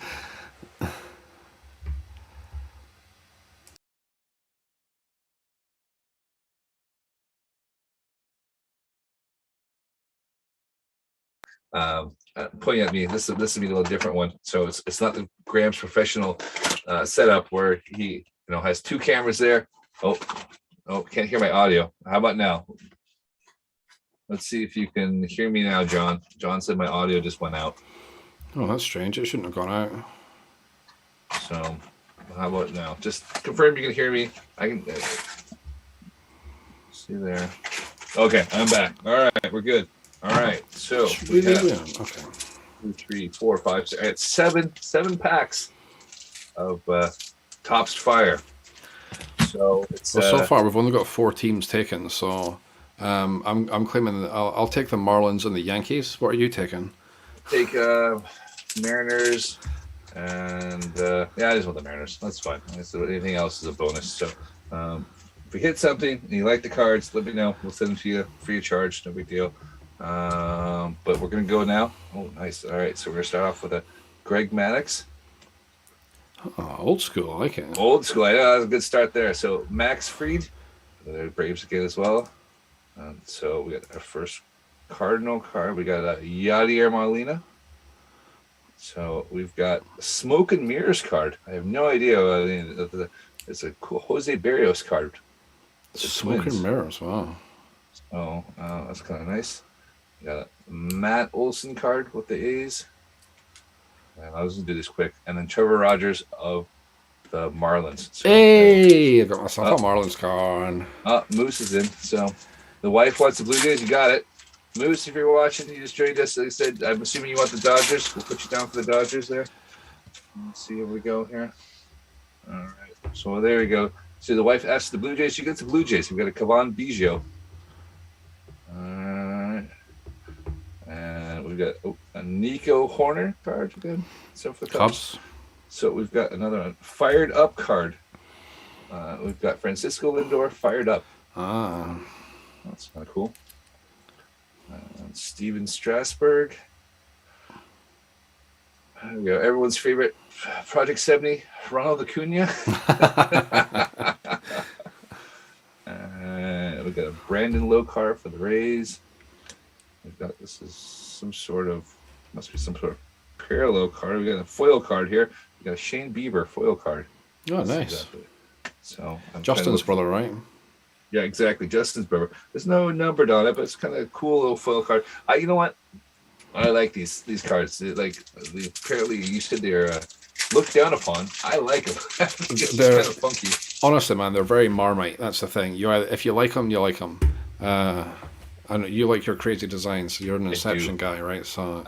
Pointing at me. This will be a little different one. So it's not the Graham's professional setup where he has two cameras there. Oh, can't hear my audio. How about now? Let's see if you can hear me now, John. John said my audio just went out. Oh, that's strange. It shouldn't have gone out. So how about now? Just confirm you can hear me. I can see there. Okay, I'm back. All right, we're good. All right, so we have okay. 2, 3, 4, 5, 6. It's seven packs of Topps Fire. So it's so far we've only got 4 teams taken. So I'm claiming that I'll take the Marlins and the Yankees. What are you taking? Take Mariners and I just want the Mariners. That's fine. Anything else is a bonus. So if we hit something and you like the cards, let me know. We'll send them to you free of charge. No big deal. But we're gonna go now. Oh, nice. All right, so we're gonna start off with a Greg Maddux. Oh, old school, I like it. Old school. I know that was a good start there. So Max Fried, the Braves again as well. So we got our first Cardinal card. We got a Yadier Molina. So we've got Smoke and Mirrors card. I have no idea. It's a cool Jose Barrios card. Smoke and Mirrors. Wow. Oh, that's kind of nice. We got a Matt Olson card with the A's. And I was gonna do this quick, and then Trevor Rogers of the Marlins. So, hey, I got myself a Marlins card. Moose is in. So the wife wants the Blue Jays. You got it, Moose. If you're watching, you just joined us. Like I said, I'm assuming you want the Dodgers. We'll put you down for the Dodgers there. Let's see how we go here. All right. So there we go. So the wife asks the Blue Jays. She gets the Blue Jays. We've got a Cavan Biggio. All right. And we've got a Nico Horner card again. So for the Cubs. So we've got another one, Fired Up card. We've got Francisco Lindor Fired Up. That's kind of cool. Steven Strasburg. There we go. Everyone's favorite Project 70, Ronald Acuna. We've got a Brandon Lowe card for the Rays. We've got must be some sort of parallel card. We got a foil card here. We got a Shane Bieber foil card. Oh, nice. Exactly. So Justin's brother, right? Yeah, exactly. Justin's brother. There's no numbered on it, but it's kind of a cool little foil card. You know what? I like these cards. Apparently you said they're looked down upon. I like them. They're kind of funky. Honestly, man, they're very Marmite. That's the thing. If you like them, you like them. And you like your crazy designs. You're an Inception guy, right? So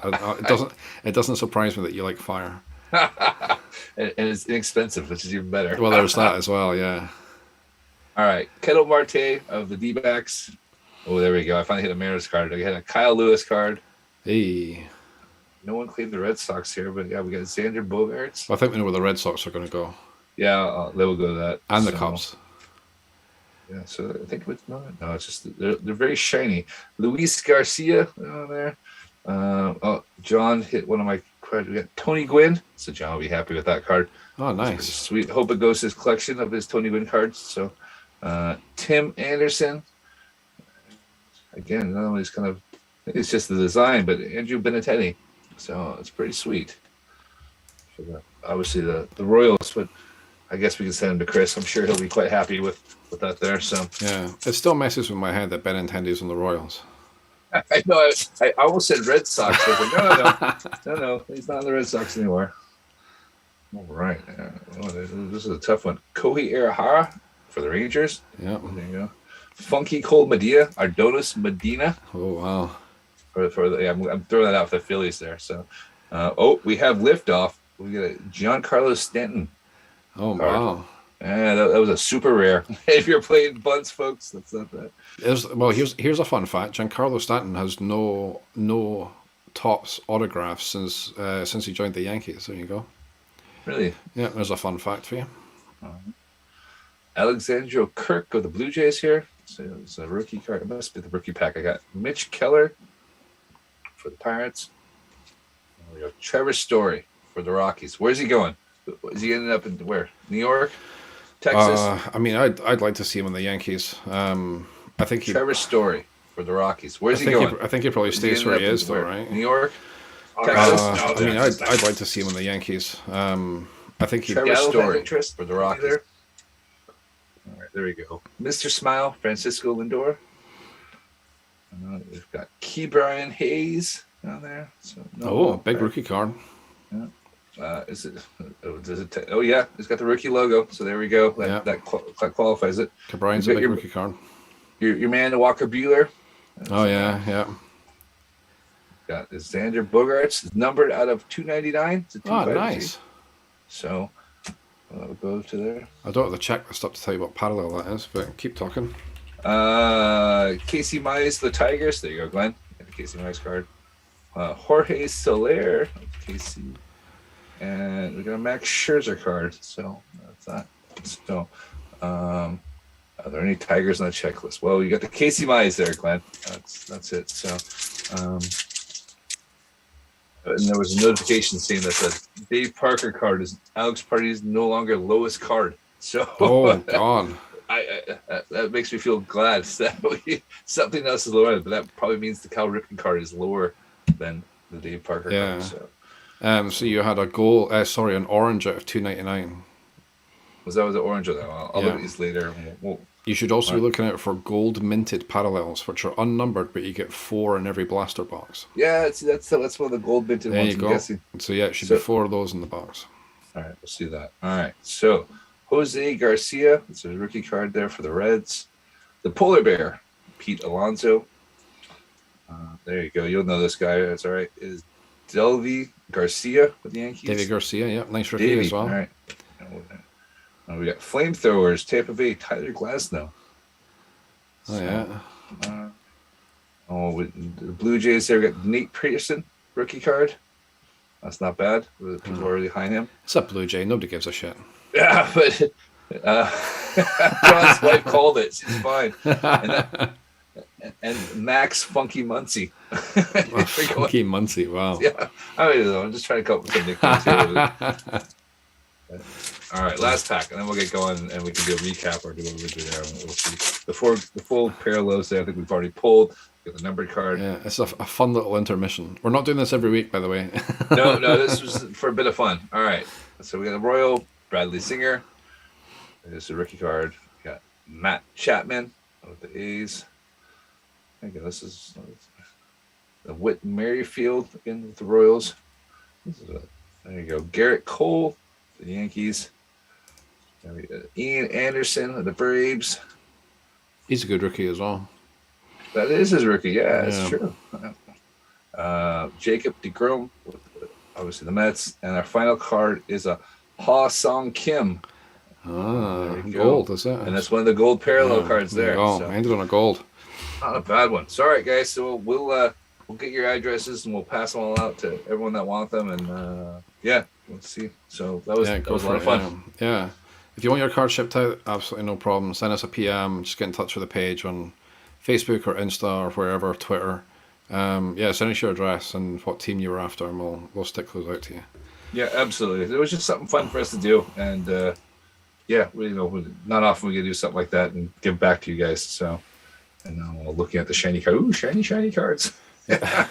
it doesn't surprise me that you like fire. and it's inexpensive, which is even better. Well, there's that as well, yeah. All right, Ketel Marte of the D-backs. Oh, there we go. I finally hit a Mariners card. I had a Kyle Lewis card. Hey. No one claimed the Red Sox here, but yeah, we got Xander Bogaerts. I think we know where the Red Sox are going to go. Yeah, they will go to that. And the Cubs. Yeah, so I think it's not. No, it's just they're very shiny. Luis Garcia on there. John hit one of my cards. We got Tony Gwynn. So John will be happy with that card. Oh, nice. Sweet. Hope it goes to his collection of his Tony Gwynn cards. So Tim Anderson. Again, not only is kind of it's just the design, but Andrew Benintendi. So it's pretty sweet. Obviously the Royals, but I guess we can send him to Chris. I'm sure he'll be quite happy with that there. So yeah, it still messes with my head that Benintendi's on the Royals. I know. I almost said Red Sox. I was like, no, he's not in the Red Sox anymore. All right. This is a tough one. Kohei Arihara for the Rangers. Yeah. There you go. Funky Cold Medina, Ardonis Medina. Oh, wow. I'm throwing that out for the Phillies there. So, we have liftoff. We got a Giancarlo Stanton. Oh, card. wow. Yeah, that was a super rare. If you're playing bunts, folks, that's not bad. Here's a fun fact. Giancarlo Stanton has no Topps autographs since he joined the Yankees. There you go. Really? Yeah, there's a fun fact for you. Alexandro Kirk of the Blue Jays here. So it's a rookie card. It must be the rookie pack. I got Mitch Keller for the Pirates. We got Trevor Story for the Rockies. Where's he going? Is he ending up in where? New York? Texas? I mean, I'd like to see him in the Yankees. I think Trevor Story for the Rockies. Where's he going? I think he probably stays where he is, though, right? New York? Texas? I mean, I'd like to see him in the Yankees. I think Trevor Story for the Rockies. All right, there we go. Mr. Smile, Francisco Lindor. We've got Ke'Bryan Hayes down there. So big rookie card. Yeah. Is it? Does it? Oh yeah, it's got the rookie logo. So there we go. That qualifies it. Ke'Bryan's a big rookie card. Your man Walker Buehler. Yeah. Got Xander Bogaerts, numbered out of 299 to 250. Oh, nice. So we'll go to there. I don't have the checklist up to tell you what parallel that is, but keep talking. Casey Mize, the Tigers. There you go, Glenn. Got the Casey Mize card. Jorge Soler, Casey. And we got a Max Scherzer card. So that's that. So, are there any Tigers on the checklist? Well, you got the Casey Mize there, Glenn. That's it. So, and there was a notification saying that the Dave Parker card is Alex Party's no longer lowest card. So, oh God, that makes me feel glad that something else is lower, but that probably means the Cal Ripken card is lower than the Dave Parker card. So you had an orange out of 299. Was the orange of that? I'll look at these later. You should also be looking out for gold minted parallels, which are unnumbered, but you get 4 in every blaster box. Yeah, that's one of the gold minted ones. I'm guessing. So yeah, it should be 4 of those in the box. All right, we'll see that. All right, so Jose Garcia, it's a rookie card there for the Reds. The Polar Bear, Pete Alonso. There you go. You'll know this guy. That's all right. Is Delvey Garcia with the Yankees? David Garcia, yeah, nice rookie as well. All right. We got Flamethrowers, Tampa Bay, Tyler Glasnow. With the Blue Jays there, we got Nate Pearson, rookie card. That's not bad. People are really high on him. It's a Blue Jay. Nobody gives a shit. Yeah, but John's wife called it. She's fine. And Max Funky Muncy. Funky Muncy, wow. Yeah, I don't know. I'm just trying to come up with some nicknames here. All right, last pack, and then we'll get going, and we can do a recap or do what we do there. We'll see. The full parallels there, I think we've already pulled. Get the numbered card. Yeah, it's a fun little intermission. We're not doing this every week, by the way. No, this was for a bit of fun. All right, so we got the Royal, Bradley Singer. There's a rookie card. We got Matt Chapman with the A's. I think this is the Whit Merrifield again with the Royals. There you go. Garrett Cole, the Yankees. Ian Anderson of the Braves. He's a good rookie as well. That is his rookie. Yeah, that's true. Jacob deGrom, with obviously the Mets. And our final card is a Ha Song Kim. Gold, is it? And that's one of the gold parallel cards there. Oh, I ended on a gold. Not a bad one. So, all right, guys. So we'll get your addresses and we'll pass them all out to everyone that wants them. And let's see. So that was a lot of fun. Yeah. If you want your card shipped out, absolutely no problem. Send us a PM. Just get in touch with the page on Facebook or Insta or wherever, Twitter. Send us your address and what team you were after, and we'll stick those out to you. Yeah, absolutely. It was just something fun for us to do, and not often we can do something like that and give back to you guys. So, and now looking at the shiny card, ooh, shiny cards. Right.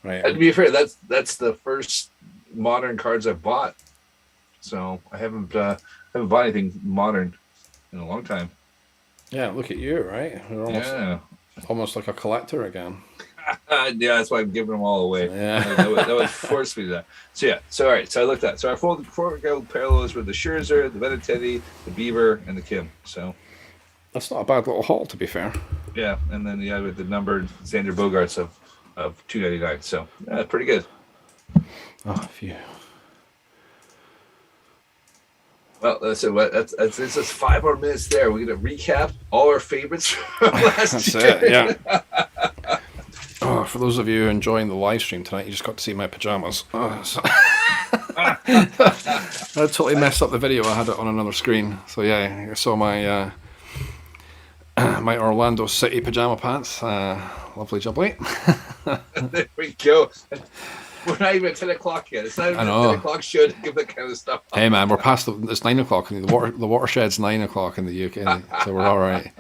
And to be fair, that's the first modern cards I've bought. So I haven't bought anything modern in a long time. Yeah, look at you, right? You're almost like a collector again. Yeah, that's why I'm giving them all away. Yeah, that would force me to that. So all right. So I looked at. So our four parallels were the Scherzer, the Benintendi, the Bieber, and the Kim. So that's not a bad little haul, to be fair. Yeah, and then with the numbered Xander Bogarts of $2.99. So pretty good. Oh, phew. Well, that's 5 more minutes there. We're gonna recap all our favorites from last That's year. it, yeah. Oh, for those of you enjoying the live stream tonight, you just got to see my pajamas. Oh, I totally messed up the video. I had it on another screen. So yeah, I saw my my Orlando City pajama pants. Lovely jubbly. There we go. We're not even at 10 o'clock yet. It's not even 10 o'clock show to give that kind of stuff. Hey man, we're past it's 9 o'clock. The watershed's 9 o'clock in the UK, so we're all right.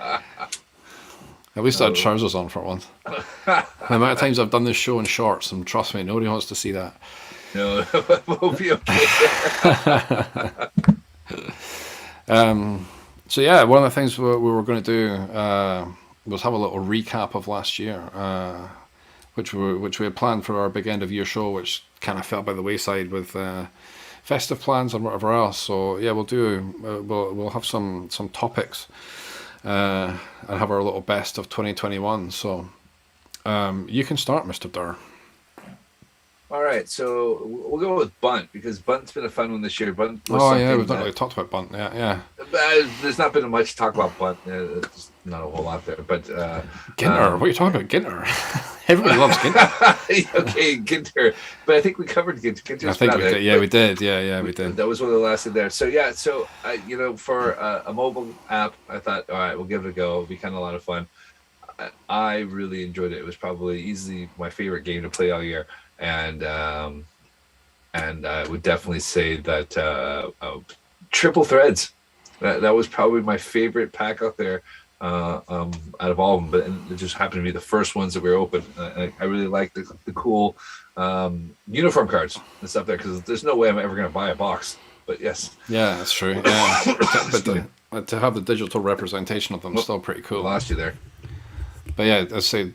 At least I had trousers on for once. The amount of times I've done this show in shorts, and trust me, nobody wants to see that. No, we'll be okay. So yeah, one of the things we were going to do was have a little recap of last year, which we had planned for our big end of year show, which kind of fell by the wayside with festive plans and whatever else. So yeah, we'll have some topics and have our little best of 2021. So you can start, Mr. Durr. All right, so we'll go with Bunt, because Bunt's been a fun one this year. Bunt was we've not really talked about Bunt. Yeah. There's not been much talk about Bunt. There's not a whole lot there, but Ginter. What are you talking about, Ginter? Everybody loves Ginter. Okay, Ginter. But I think we covered Ginter. I think we did. Yeah, we did. Yeah, we did. That was one of the last in there. So yeah, for a mobile app, I thought, all right, we'll give it a go. It'll be kind of a lot of fun. I really enjoyed it. It was probably easily my favorite game to play all year. And I would definitely say that Triple Threads, that was probably my favorite pack out there out of all of them. But it just happened to be the first ones that were open. I really like the cool uniform cards and stuff there, because there's no way I'm ever going to buy a box. But yes. Yeah, that's true. Yeah. But to have the digital representation of them is still pretty cool. Lost you there. But yeah, let's say...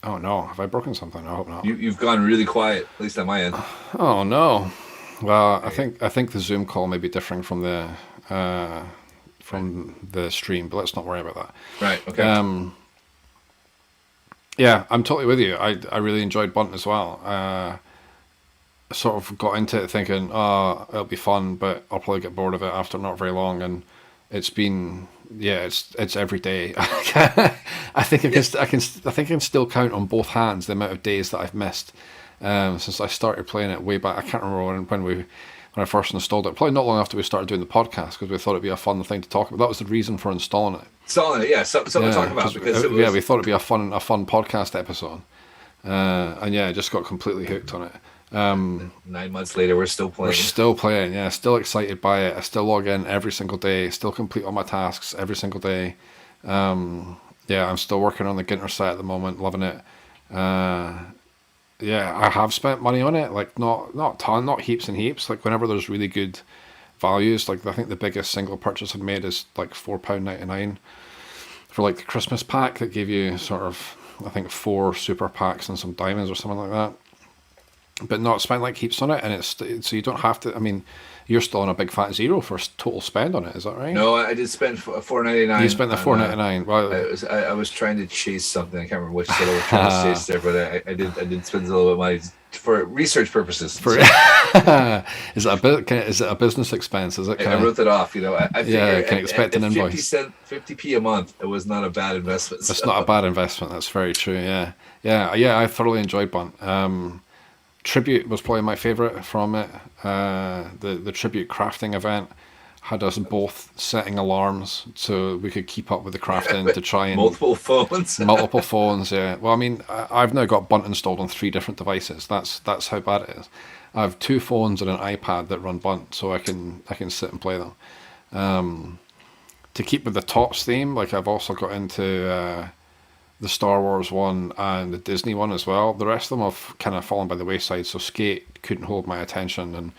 Oh no, have I broken something? I hope not. You've gone really quiet, at least on my end. Oh no. Well, I think the Zoom call may be differing from the stream, but let's not worry about that. Right. Okay. Yeah, I'm totally with you. I really enjoyed Bunt as well. I sort of got into it thinking, oh, it'll be fun, but I'll probably get bored of it after not very long, and it's been. Yeah, it's every day. I think I can still count on both hands the amount of days that I've missed since I started playing it way back. I can't remember when I first installed it. Probably not long after we started doing the podcast, because we thought it'd be a fun thing to talk about. That was the reason for installing it. Something to talk about, because we thought it'd be a fun podcast episode, and yeah, I just got completely hooked on it. 9 months later, we're still playing. Yeah, still excited by it. I still log in every single day, still complete all my tasks every single day. Yeah, I'm still working on the Ginter set at the moment, loving it. Yeah, I have spent money on it, like not a ton, not heaps and heaps. Like whenever there's really good values, like I think the biggest single purchase I've made is like £4.99 for like the Christmas pack that gave you sort of, I think, 4 super packs and some diamonds or something like that. But not spend like heaps on it, and so you don't have to. I mean, you're still on a big fat zero for total spend on it. Is that right? No, I did spend $4.99. You spent the $4.99. Well, I was trying to chase something. I can't remember which I was trying to chase there, but I did spend a little bit of money for research purposes. Is it a business expense? Is it? I wrote it off. I figured can expect an invoice. 50p a month. It was not a bad investment. It's not a bad investment. That's very true. Yeah. I thoroughly enjoyed Bunt. Tribute was probably my favourite from it. The Tribute crafting event had us both setting alarms so we could keep up with the crafting to try and... Multiple phones, yeah. Well, I mean, I've now got Bunt installed on 3 different devices. That's how bad it is. I have 2 phones and an iPad that run Bunt, so I can sit and play them. To keep with the Topps theme, like I've also got into... the Star Wars one and the Disney one as well. The rest of them have kind of fallen by the wayside, so Skate couldn't hold my attention, and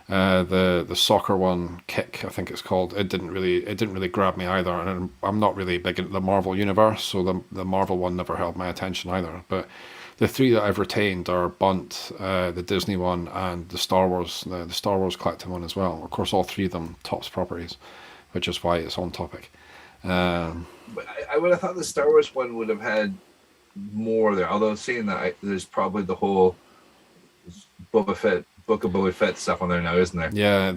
the soccer one, Kick, I think it's called, it didn't really grab me either, and I'm not really big into the Marvel universe, so the Marvel one never held my attention either. But the 3 that I've retained are Bunt, the Disney one, and the Star Wars collecting one as well. Of course, all 3 of them Topps properties, which is why it's on topic. But I would have thought the Star Wars one would have had more there. Although saying that, there's probably the whole Boba Fett Book of Boba Fett stuff on there now, isn't there? Yeah, I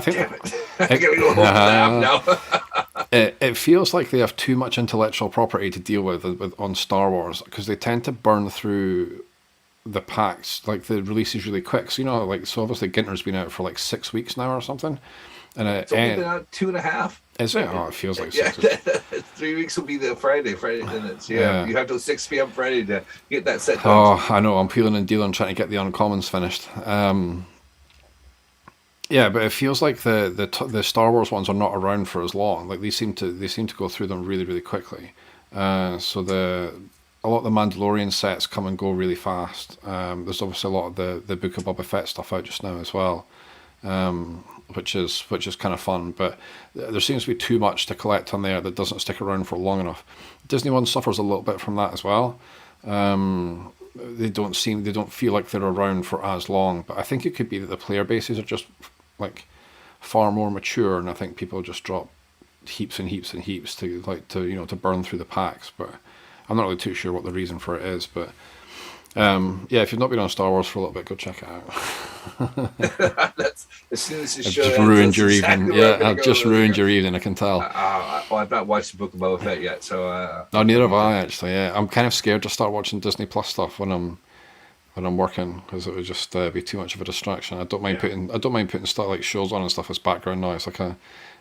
think Damn it! I gotta go home to the app now. it feels like they have too much intellectual property to deal with on Star Wars, because they tend to burn through the packs, like the releases really quick. So, like, so obviously Ginter's been out for like 6 weeks now or something, and It's only been out 2.5. Is it? Oh, it feels like Yeah, 6. 3 weeks will be the Friday, and it's Yeah. you have till 6 p.m. Friday to get that set done. Oh, I know. I'm peeling and dealing, trying to get the uncommons finished. Yeah, but it feels like the Star Wars ones are not around for as long. Like they seem to go through them really, really quickly. So a lot of the Mandalorian sets come and go really fast. There's obviously a lot of the Book of Boba Fett stuff out just now as well, which is kind of fun. But there seems to be too much to collect on there that doesn't stick around for long enough. Disney one suffers a little bit from that as well. They don't feel like they're around for as long. But I think it could be that the player bases are just like far more mature, and I think people just drop heaps and heaps and heaps to burn through the packs. But I'm not really too sure what the reason for it is. But yeah, if you've not been on Star Wars for a little bit, go check it out. That's as soon as you I've show just that, ruined that's your exactly evening. where Yeah, I'm gonna I've go just with it. ruined your evening. I can tell. Well, I've not watched the Book of Boba Fett yet, so No, neither have I actually. Yeah, I'm kind of scared to start watching Disney Plus stuff when I'm working, because it would just be too much of a distraction. I don't mind putting stuff like shows on and stuff as background noise. Like I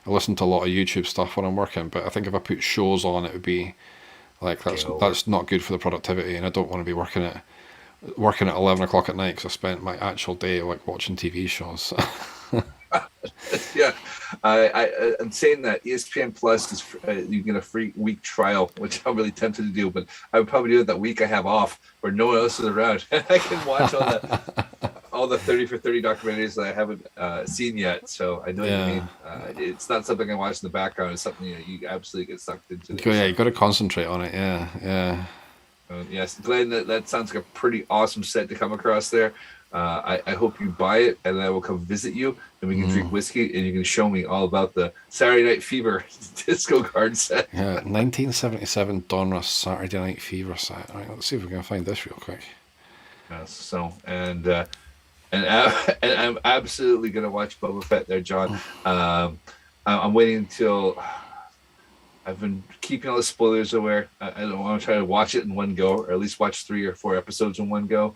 listen to a lot of YouTube stuff when I'm working, but I think if I put shows on, it would be like that's not good for the productivity, and I don't want to be working at 11 o'clock at night because I spent my actual day like watching TV shows. yeah. I'm saying that ESPN Plus is you get a free week trial, which I'm really tempted to do, but I would probably do it that week I have off where no one else is around. I can watch all the 30 for 30 documentaries that I haven't seen yet. So I know what you mean. It's not something I watch in the background. It's something you absolutely get sucked into. Yeah, you got to concentrate on it. Yeah. Yes, Glenn, that sounds like a pretty awesome set to come across there. I hope you buy it, and I will come visit you, and we can drink whiskey, and you can show me all about the Saturday Night Fever disco card set. Yeah, 1977 Donruss Saturday Night Fever set. All right, let's see if we can find this real quick. And I'm absolutely gonna watch Boba Fett there, John. I'm waiting until I've been keeping all the spoilers aware. I don't want to try to watch it in one go, or at least watch 3 or 4 episodes in one go.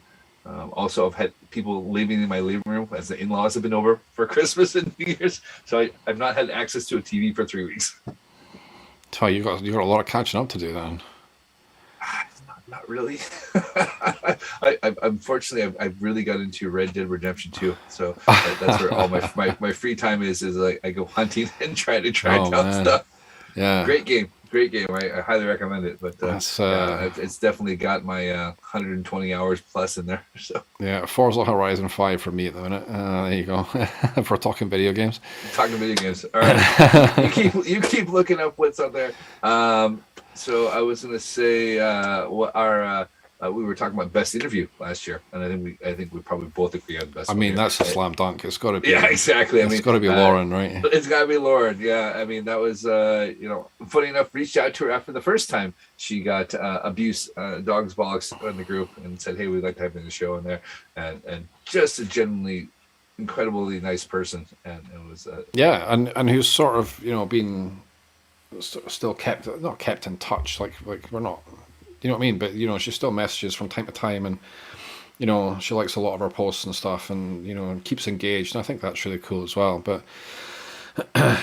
Also, I've had people living in my living room as the in-laws have been over for Christmas and New Year's, so I've not had access to a TV for 3 weeks. So you got a lot of catching up to do then. Not really. Unfortunately, I've really got into Red Dead Redemption 2, so that's where all my free time is like I go hunting and try down stuff. Yeah, great game. I highly recommend it, but it's definitely got my 120 hours plus in there. So yeah, Forza Horizon 5 for me at the minute. There you go. If we're talking video games. All right. you keep looking up what's up there. So I was gonna say what our we were talking about best interview last year, and I think we probably both agree on best. I mean, that's a slam dunk. It's got to be. Yeah, exactly. It's got to be Lauren, right? It's got to be Lauren. Yeah, I mean that was funny enough. Reached out to her after the first time she got abuse, dogs bollocks in the group, and said, "Hey, we'd like to have you in the show." In there, and just a genuinely incredibly nice person, and it was and who's sort of been still not kept in touch. Like we're not. You know what I mean? But she still messages from time to time, and she likes a lot of our posts and stuff, and keeps engaged. And I think that's really cool as well. But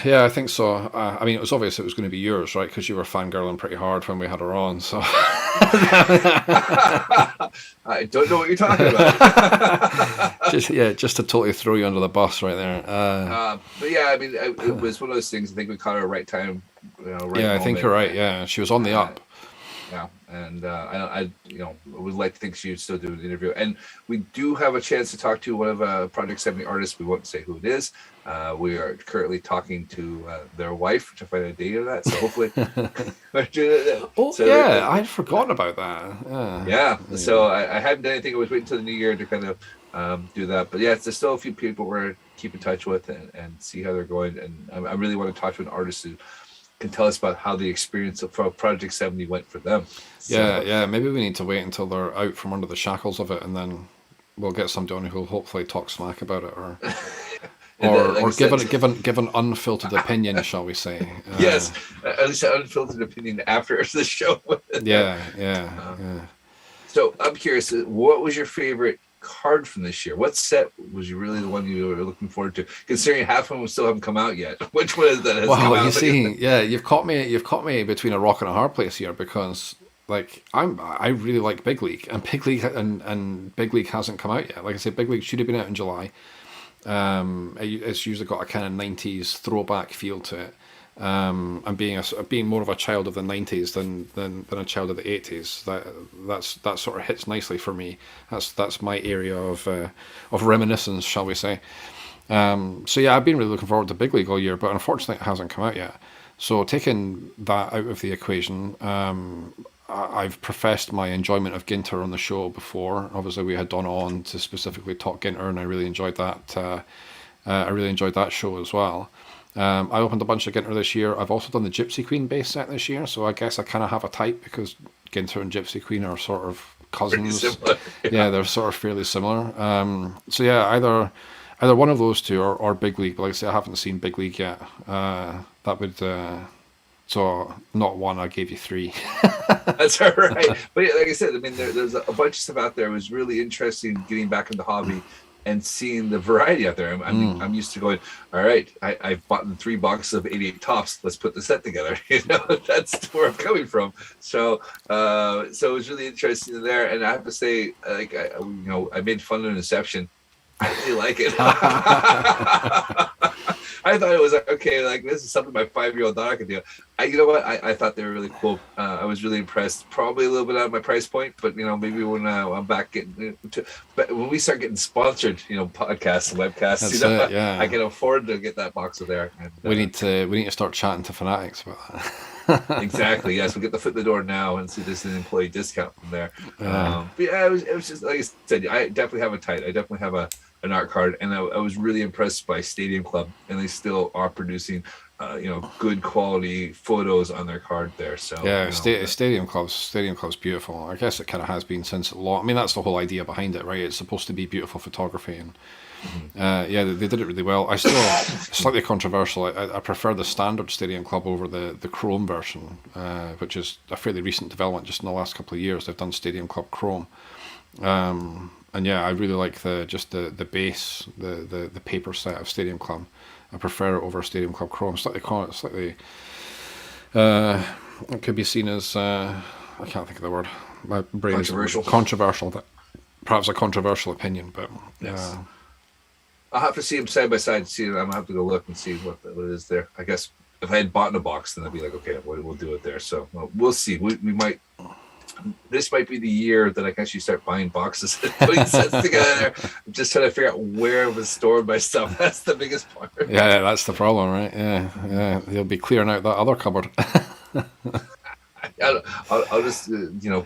yeah, I think so. I mean, it was obvious it was going to be yours, right? Because you were fangirling pretty hard when we had her on. So I don't know what you're talking about. just to totally throw you under the bus right there. But yeah, I mean, it was one of those things. I think we caught her at the right time. I think you're right. Yeah, she was on the up. Yeah, and I would like to think she would still do the interview. And we do have a chance to talk to one of Project 70 artists. We won't say who it is. We are currently talking to their wife to find a date of that. So hopefully, I'd forgotten about that. Yeah. So I hadn't done anything. I was waiting until the new year to kind of do that. But yeah, there's still a few people we're keep in touch with and see how they're going. And I really want to talk to an artist who can tell us about how the experience of Project 70 went for them. Yeah. Maybe we need to wait until they're out from under the shackles of it, and then we'll get somebody on who'll hopefully talk smack about it, or give an unfiltered opinion, shall we say? Yes, at least an unfiltered opinion after the show. Yeah. So I'm curious, what was your favorite card from this year? What set was you really the one you were looking forward to? Considering half of them still haven't come out yet. Which one is that? Has come out? You see, yeah, you've caught me between a rock and a hard place here, because like I really like Big League, and Big League hasn't come out yet. Like I said, Big League should have been out in July. It's usually got a kind of 90s throwback feel to it. And being more of a child of the 90s than a child of the 80s, that sort of hits nicely for me. That's my area of reminiscence, shall we say. So yeah, I've been really looking forward to Big League all year, but unfortunately it hasn't come out yet. So taking that out of the equation, I've professed my enjoyment of Ginter on the show before. Obviously, we had Donna on to specifically talk Ginter, and I really enjoyed that. I really enjoyed that show as well. I opened a bunch of Ginter this year. I've also done the Gypsy Queen base set this year, so I guess I kind of have a type, because Ginter and Gypsy Queen are sort of cousins. Yeah, they're sort of fairly similar. So yeah, either one of those two or Big League. But like I say, I haven't seen Big League yet. That would so not one. I gave you 3. That's all right. But yeah, like I said, I mean, there's a bunch of stuff out there. It was really interesting getting back in the hobby and seeing the variety out there. I'm used to going, all right, I've bought 3 boxes of 88 tops. Let's put the set together. That's where I'm coming from. So it was really interesting there. And I have to say, like, I made fun of Inception. I really like it. I thought it was like, okay, like this is something my 5-year-old daughter could do. You know what? I thought they were really cool. I was really impressed. Probably a little bit out of my price point, but maybe when I'm back getting to, but when we start getting sponsored, podcasts and webcasts, I can afford to get that box of there. And, we need to start chatting to fanatics about that. Exactly. Yes, we'll get the foot in the door now and see there's an employee discount from there. But yeah, it was just like I said. I definitely have a type. I definitely have an art card, and I was really impressed by Stadium Club, and they still are producing good quality photos on their card there. So yeah, Stadium Club's beautiful. I guess it kind of has been since a lot. I mean, that's the whole idea behind it, right? It's supposed to be beautiful photography, and they did it really well. I still slightly controversial. I prefer the standard Stadium Club over the Chrome version, which is a fairly recent development. Just in the last couple of years, they've done Stadium Club Chrome. And yeah, I really like the base, the paper set of Stadium Club. I prefer it over Stadium Club Chrome. Slightly, it could be seen as I can't think of the word. My brain is controversial. Perhaps a controversial opinion, but yes. I'll have to see them side by side. I'm gonna have to go look and see what it is there. I guess if I had bought in a box, then I'd be like, okay, we'll do it there. So we'll see. We might. This might be the year that I can actually start buying boxes and putting sets together. I'm just trying to figure out where I was storing my stuff. That's the biggest part. Yeah, that's the problem, right? Yeah. They'll be clearing out that other cupboard. I'll just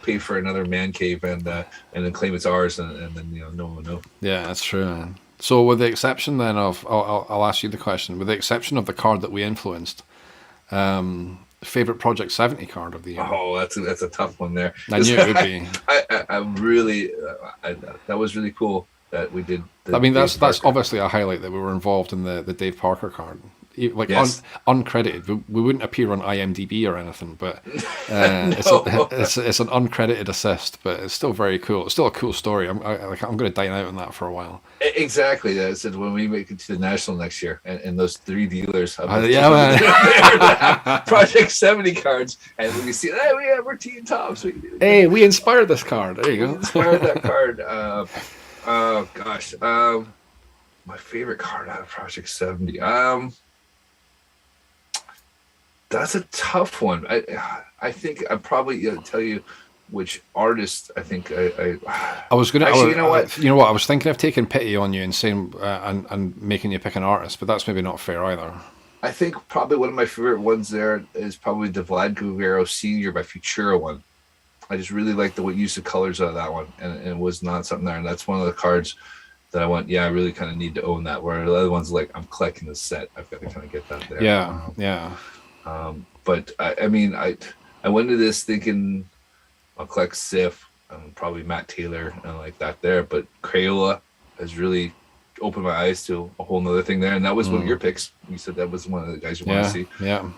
pay for another man cave and then claim it's ours, and then no one will know. Yeah, that's true, man. So with the exception then of, I'll ask you the question. With the exception of the card that we influenced, favorite Project 70 card of the year? Oh, that's a tough one there. I knew it would be. I'm really that was really cool that we did. I mean, that's obviously a highlight that we were involved in the Dave Parker card. Like yes. Uncredited, we wouldn't appear on IMDb or anything, but it's an uncredited assist, but it's still very cool. It's still a cool story. I'm going to dine out on that for a while. Exactly. I said when we make it to the national next year, and those 3 dealers have Project 70 cards, and when we see that, we're teaandtopps. Hey, we inspired this card. There you go. Inspired that card. Oh gosh, my favorite card out of Project 70. That's a tough one. I think I'd probably tell you which artist I think I was going to actually. You know what? I was thinking of taking pity on you and saying and making you pick an artist, but that's maybe not fair either. I think probably one of my favorite ones there is probably the Vlad Guerrero Senior by Futura one. I just really like the use of colors out of that one, and it was not something there. And that's one of the cards that I went, I really kind of need to own that. Where the other ones like I'm collecting the set, I've got to kind of get that there. Yeah. But I went into this thinking I'll collect Sif, probably Matt Taylor and like that there, but Crayola has really opened my eyes to a whole nother thing there, and that was one of your picks. You said that was one of the guys you want to see. Yeah.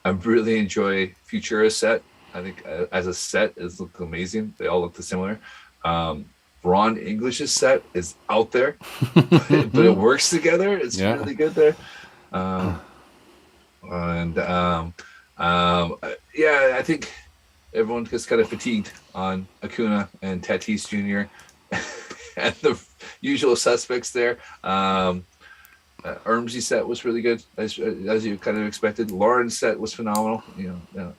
I really enjoy Futura's set. I think as a set, it's looked amazing. They all look similar. Ron English's set is out there, but it works together. It's really good there. I think everyone gets kind of fatigued on Acuna and Tatis Jr. and the usual suspects there. Ermsey set was really good, as you kind of expected. Lauren's set was phenomenal.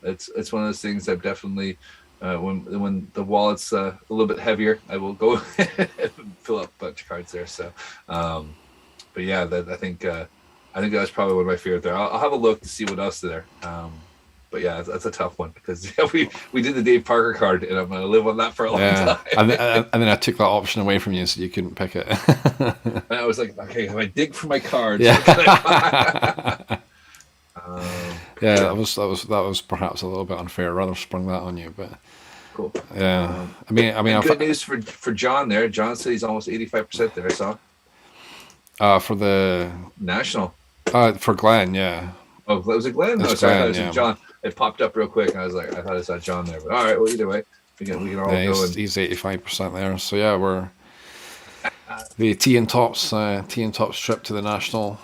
It's one of those things that definitely, when the wallet's a little bit heavier, I will go and fill up a bunch of cards there. So, but yeah, I think that was probably one of my favorite there. I'll have a look to see what else is there. But yeah, that's a tough one because we did the Dave Parker card, and I'm going to live on that for a long time. And then I took that option away from you, so you couldn't pick it. And I was like, okay, if I dig for my cards, that was perhaps a little bit unfair. I'd rather sprung that on you, but cool. Yeah, good news for John there. John said he's almost 85% there. I saw. For the national. For Glenn, yeah. Oh, was it Glenn? No, sorry, I thought it was John. It popped up real quick, and I thought I saw John there. But all right, well, either way, we can all go. He's 85% there. So yeah, we're the teaandtopps trip to the national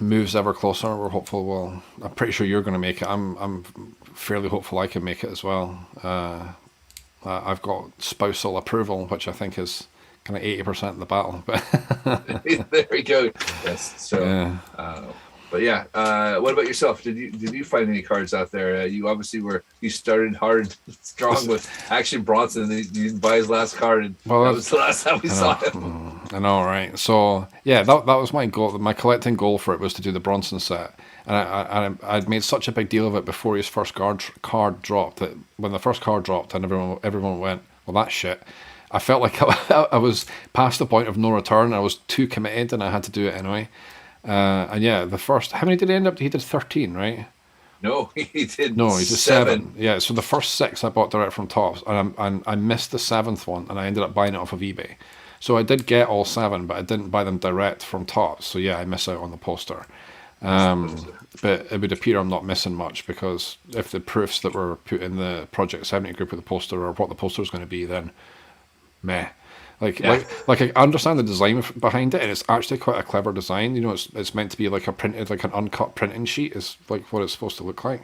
moves ever closer. We're hopeful. I'm pretty sure you're going to make it. I'm fairly hopeful I can make it as well. I've got spousal approval, which I think is kind of 80% of the battle. But there we go. Yes. So. Yeah. But yeah, what about yourself? Did you find any cards out there? You obviously you started hard, strong with Action Bronson, and you didn't buy his last card, and that was the last time we saw him. I know, right? So yeah, that was my goal. My collecting goal for it was to do the Bronson set, and I'd made such a big deal of it before his first card dropped that when the first card dropped and everyone went, well, that's shit. I felt like I was past the point of no return. I was too committed, and I had to do it anyway. And yeah, the first, how many did he end up? He did 13, right? No, he did. No, he did 7. Yeah, so the first 6 I bought direct from Topps, and I missed the 7th one, and I ended up buying it off of eBay. So I did get all 7, but I didn't buy them direct from Topps. So yeah, I miss out on the poster. But it would appear I'm not missing much, because if the proofs that were put in the Project 70 group of the poster are what the poster is going to be, then meh. Like I understand the design behind it, and it's actually quite a clever design. It's meant to be like an uncut printing sheet is like what it's supposed to look like.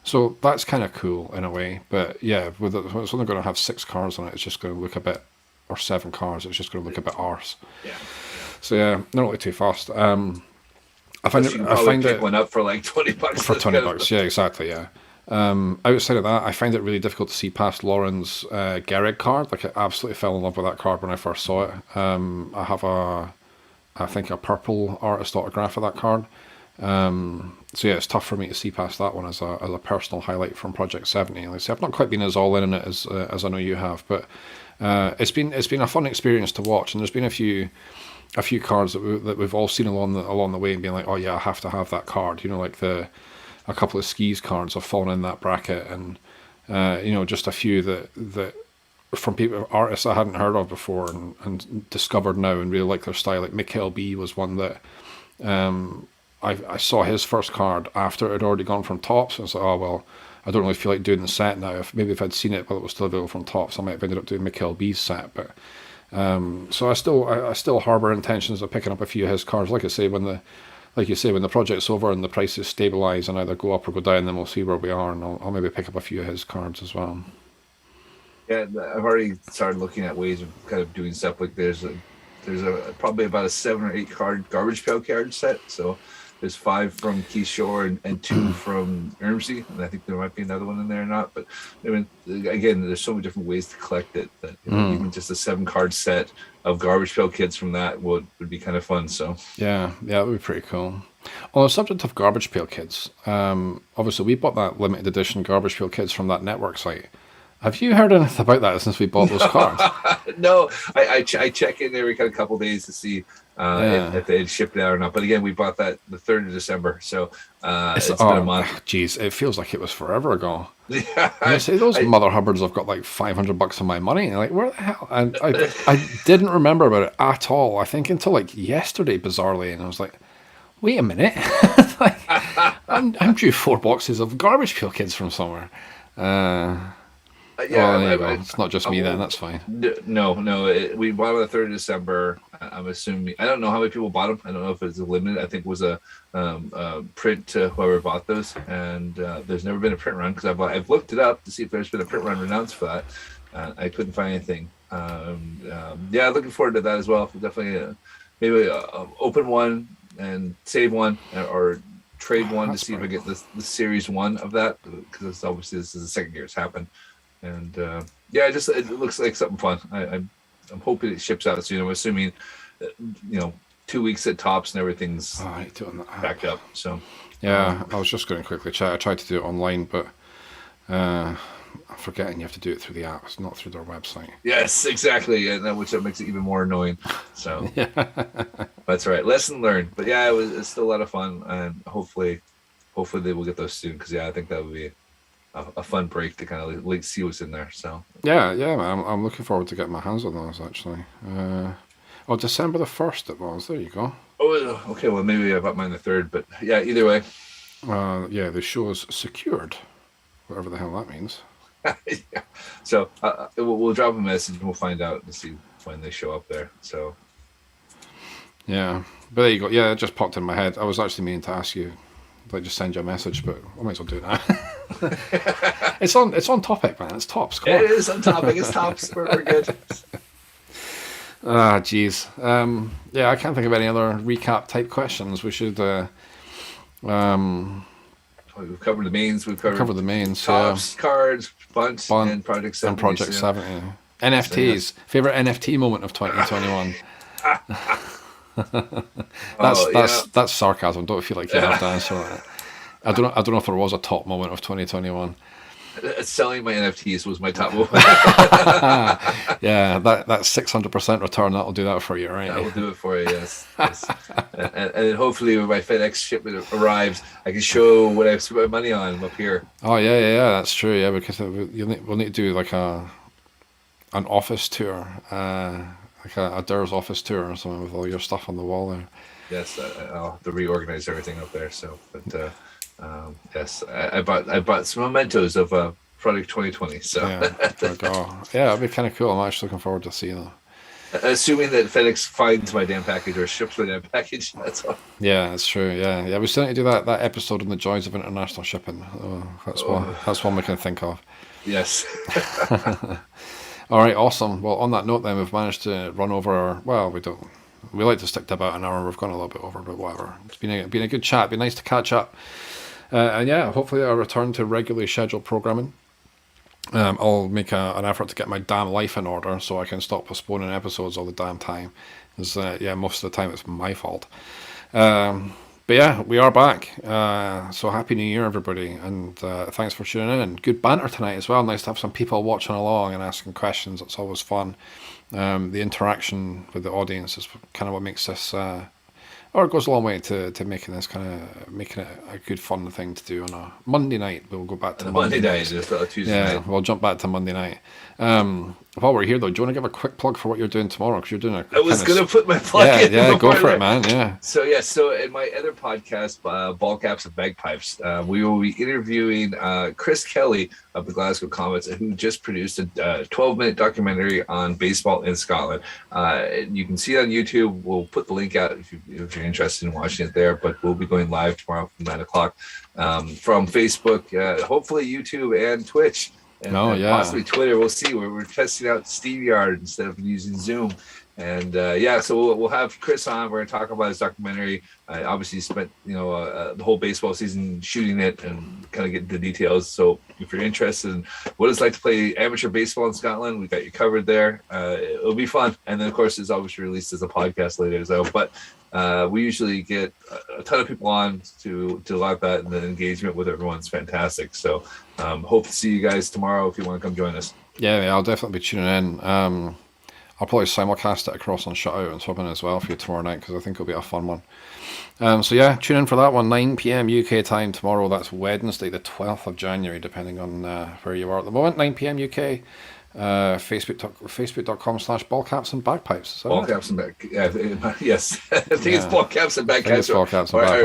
So that's kind of cool in a way. But yeah, it's only going to have 6 cards on it. It's just going to look a bit, or 7 cards. It's just going to look a bit arse. Yeah. So yeah, not really too fast. I find pick one up for like $20 for $20. Yeah, exactly. Yeah. Outside of that, I find it really difficult to see past Lauren's Gehrig card. Like, I absolutely fell in love with that card when I first saw it. I have I think a purple artist autograph of that card. So yeah, it's tough for me to see past that one as a personal highlight from Project 70. Like I say, I've not quite been as all in it as I know you have, but it's been a fun experience to watch. And there's been a few cards that we've all seen along the way and being like, oh yeah, I have to have that card. Like a couple of skis cards have fallen in that bracket, and just a few that from artists I hadn't heard of before and discovered now and really like their style. Like Mikhail B was one that I saw his first card after it had already gone from Topps, and I was like, oh well, I don't really feel like doing the set now. If I'd seen it while it was still available from Topps, I might have ended up doing Mikhail B's set. But so I still harbour intentions of picking up a few of his cards. Like you say, when the project's over and the prices stabilise and either go up or go down, then we'll see where we are, and I'll maybe pick up a few of his cards as well. Yeah, I've already started looking at ways of kind of doing stuff. Like there's probably about a 7 or 8 card garbage pail card set. So there's 5 from Keith Shore and 2 from Ermsey, and I think there might be another one in there or not. But I mean, again, there's so many different ways to collect it that even just a 7 card set of garbage pail kids from that would be kind of fun. So yeah, that would be pretty cool. On the subject of garbage pail kids, obviously we bought that limited edition garbage pail kids from that network site. Have you heard anything about that since we bought those cards? No, I check in every kind of couple days to see Yeah. if they had shipped it out or not. But again, we bought that the 3rd of December, so it's been a month. Geez, it feels like it was forever ago. Yeah, You say those Mother Hubbards have got like $500 of my money, and like, where the hell? And I didn't remember about it at all. I think until like yesterday, bizarrely, and I was like, wait a minute, like, I'm due 4 boxes of garbage pail kids from somewhere. yeah, There you go. It's not just me then. That's fine. No, we bought it on the 3rd of December. I'm assuming, I don't know how many people bought them. I don't know if it's limited. I think it was a print to whoever bought those, and there's never been a print run because I've looked it up to see if there's been a print run announced for that. I couldn't find anything. Yeah, looking forward to that as well. Definitely, maybe open one and save one, or trade one to see if I get the series 1 of that, because obviously this is the second year it's happened. And yeah, it looks like something fun. I'm hoping it ships out soon. I'm assuming, 2 weeks at tops and everything's backed up. So yeah, I was just going to quickly check. I tried to do it online, but I'm forgetting you have to do it through the app. It's not through their website. yes, exactly, and which makes it even more annoying. So Yeah. that's right. Lesson learned. But yeah, it's still a lot of fun, and hopefully they will get those soon. Because I think that would be a fun break to kind of see what's in there. So Yeah, man. I'm looking forward to getting my hands on those actually. December the 1st it was. There you go. Oh, okay. Well, maybe I bought mine the 3rd, but yeah, either way. Yeah, the show is secured, whatever the hell that means. Yeah. So we'll drop a message and we'll find out to see when they show up there. So Yeah, but there you go. Yeah, it just popped in my head. I was actually meaning to ask you, like, just send you a message, but I might as well do that. It's on topic, man. It's tops. Come on. it is on topic. It's tops. We're good. Geez. Yeah, I can't think of any other recap type questions. We should. We've covered the mains. We've covered the mains. tops, cards, bunt, Bunt, and Project 70. And Project 70. NFTs. Favorite NFT moment of 2021. That's sarcasm. Don't feel like you have to answer that. I don't know if there was a top moment of 2021. Selling my NFTs was my top moment. Yeah, that 600% return, that'll do that for you, right? That will do it for you, yes. And then hopefully when my FedEx shipment arrives, I can show what I've spent my money on up here. Oh, yeah, that's true, yeah, because we'll need to do like an office tour, like a Durs office tour or something with all your stuff on the wall there. Yes, I'll have to reorganize everything up there. So, but yes, I bought some mementos of Project 2020. So yeah, it'd be kind of cool. I'm actually looking forward to seeing that. Assuming that FedEx finds my damn package or ships my damn package, that's all. Yeah, that's true. Yeah, we still need to do that episode on the joys of international shipping. That's one we can think of. Yes. All right, awesome. Well, on that note, then we've managed to run over. We like to stick to about an hour. We've gone a little bit over, but whatever. It's been a good chat. It'd be nice to catch up. And yeah, hopefully I'll return to regularly scheduled programming. I'll make an effort to get my damn life in order so I can stop postponing episodes all the damn time. Because most of the time it's my fault. But yeah, we are back. So happy New Year, everybody, and thanks for tuning in. Good banter tonight as well. Nice to have some people watching along and asking questions. It's always fun. The interaction with the audience is kind of what makes this, or it goes a long way to making this making it a good fun thing to do on a Monday night. We'll go back to Monday night, just Tuesday night. We'll jump back to Monday night. While we're here, though, do you want to give a quick plug for what you're doing tomorrow? Because you're doing I was going to put my plug in. Yeah, go for it, man. Yeah. So in my other podcast, Ball Caps and Bagpipes, we will be interviewing Chris Kelly of the Glasgow Comets, who just produced a 12-minute documentary on baseball in Scotland. You can see it on YouTube. We'll put the link out if you're interested in watching it there, but we'll be going live tomorrow from 9 o'clock from Facebook, hopefully YouTube and Twitch. And possibly Twitter. We'll see. We're testing out StreamYard instead of using Zoom. And so we'll have Chris on. We're going to talk about his documentary. Obviously, he spent the whole baseball season shooting it and kind of get the details. So if you're interested in what it's like to play amateur baseball in Scotland, we got you covered there. It'll be fun. And then, of course, it's obviously released as a podcast later. So, but we usually get a ton of people on to like that, and the engagement with everyone's fantastic. So hope to see you guys tomorrow if you want to come join us. Yeah, I'll definitely be tuning in. I'll probably simulcast it across on Shutout and something as well for you tomorrow night, because I think it'll be a fun one. So yeah, tune in for that one, 9 p.m. UK time tomorrow. That's Wednesday, the 12th of January, depending on where you are at the moment. 9 p.m. UK. Facebook.com/ballcaps and bagpipes. Ballcaps and yes. I think it's ballcaps and bagpipes, or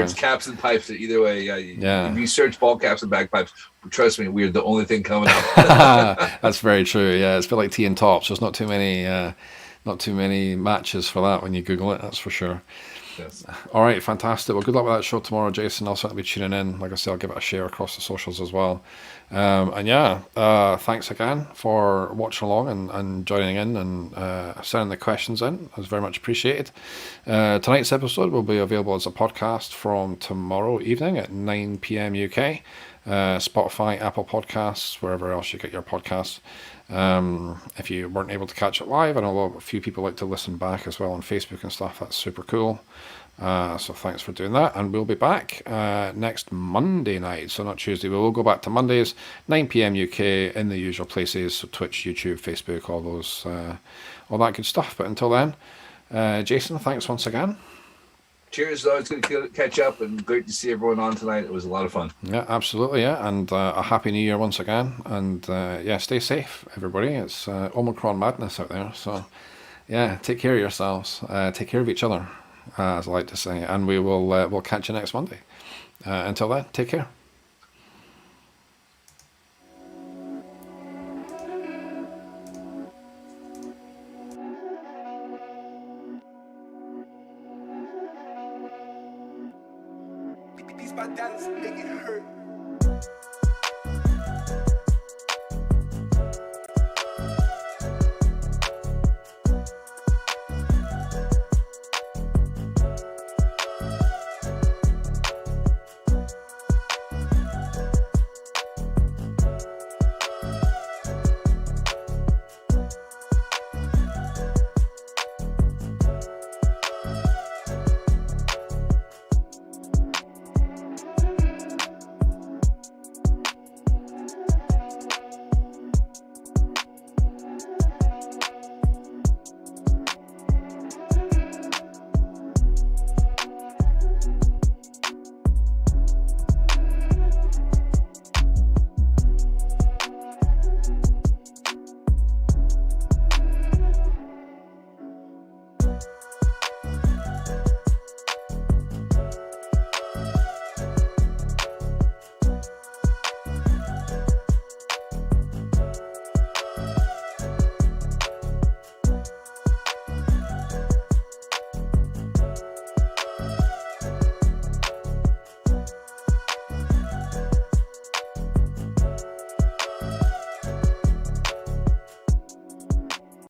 it's caps and pipes. Either way, yeah. If you search ballcaps and bagpipes, trust me, we're the only thing coming up. That's very true. Yeah, it's a bit like tea and tops. There's not too many matches for that when you Google it. That's for sure. Yes. All right, fantastic. Well, good luck with that show tomorrow, Jason. I'll certainly be tuning in. Like I said, I'll give it a share across the socials as well. Thanks again for watching along and joining in and sending the questions in. It was very much appreciated. Tonight's episode will be available as a podcast from tomorrow evening at 9 p.m. UK. Spotify, Apple Podcasts, wherever else you get your podcasts. If you weren't able to catch it live, I know a few people like to listen back as well on Facebook and stuff. That's super cool. So thanks for doing that. And we'll be back next Monday night, so not Tuesday. We will go back to Mondays, 9 p.m. UK in the usual places, so Twitch, YouTube, Facebook, all that good stuff. But until then, Jason, thanks once again. Cheers, though. It's good to catch up and great to see everyone on tonight. It was a lot of fun. Yeah, absolutely. Yeah, and a happy New Year once again. And stay safe, everybody. It's Omicron madness out there. So yeah, take care of yourselves. Take care of each other, as I like to say. And we'll catch you next Monday. Until then, take care.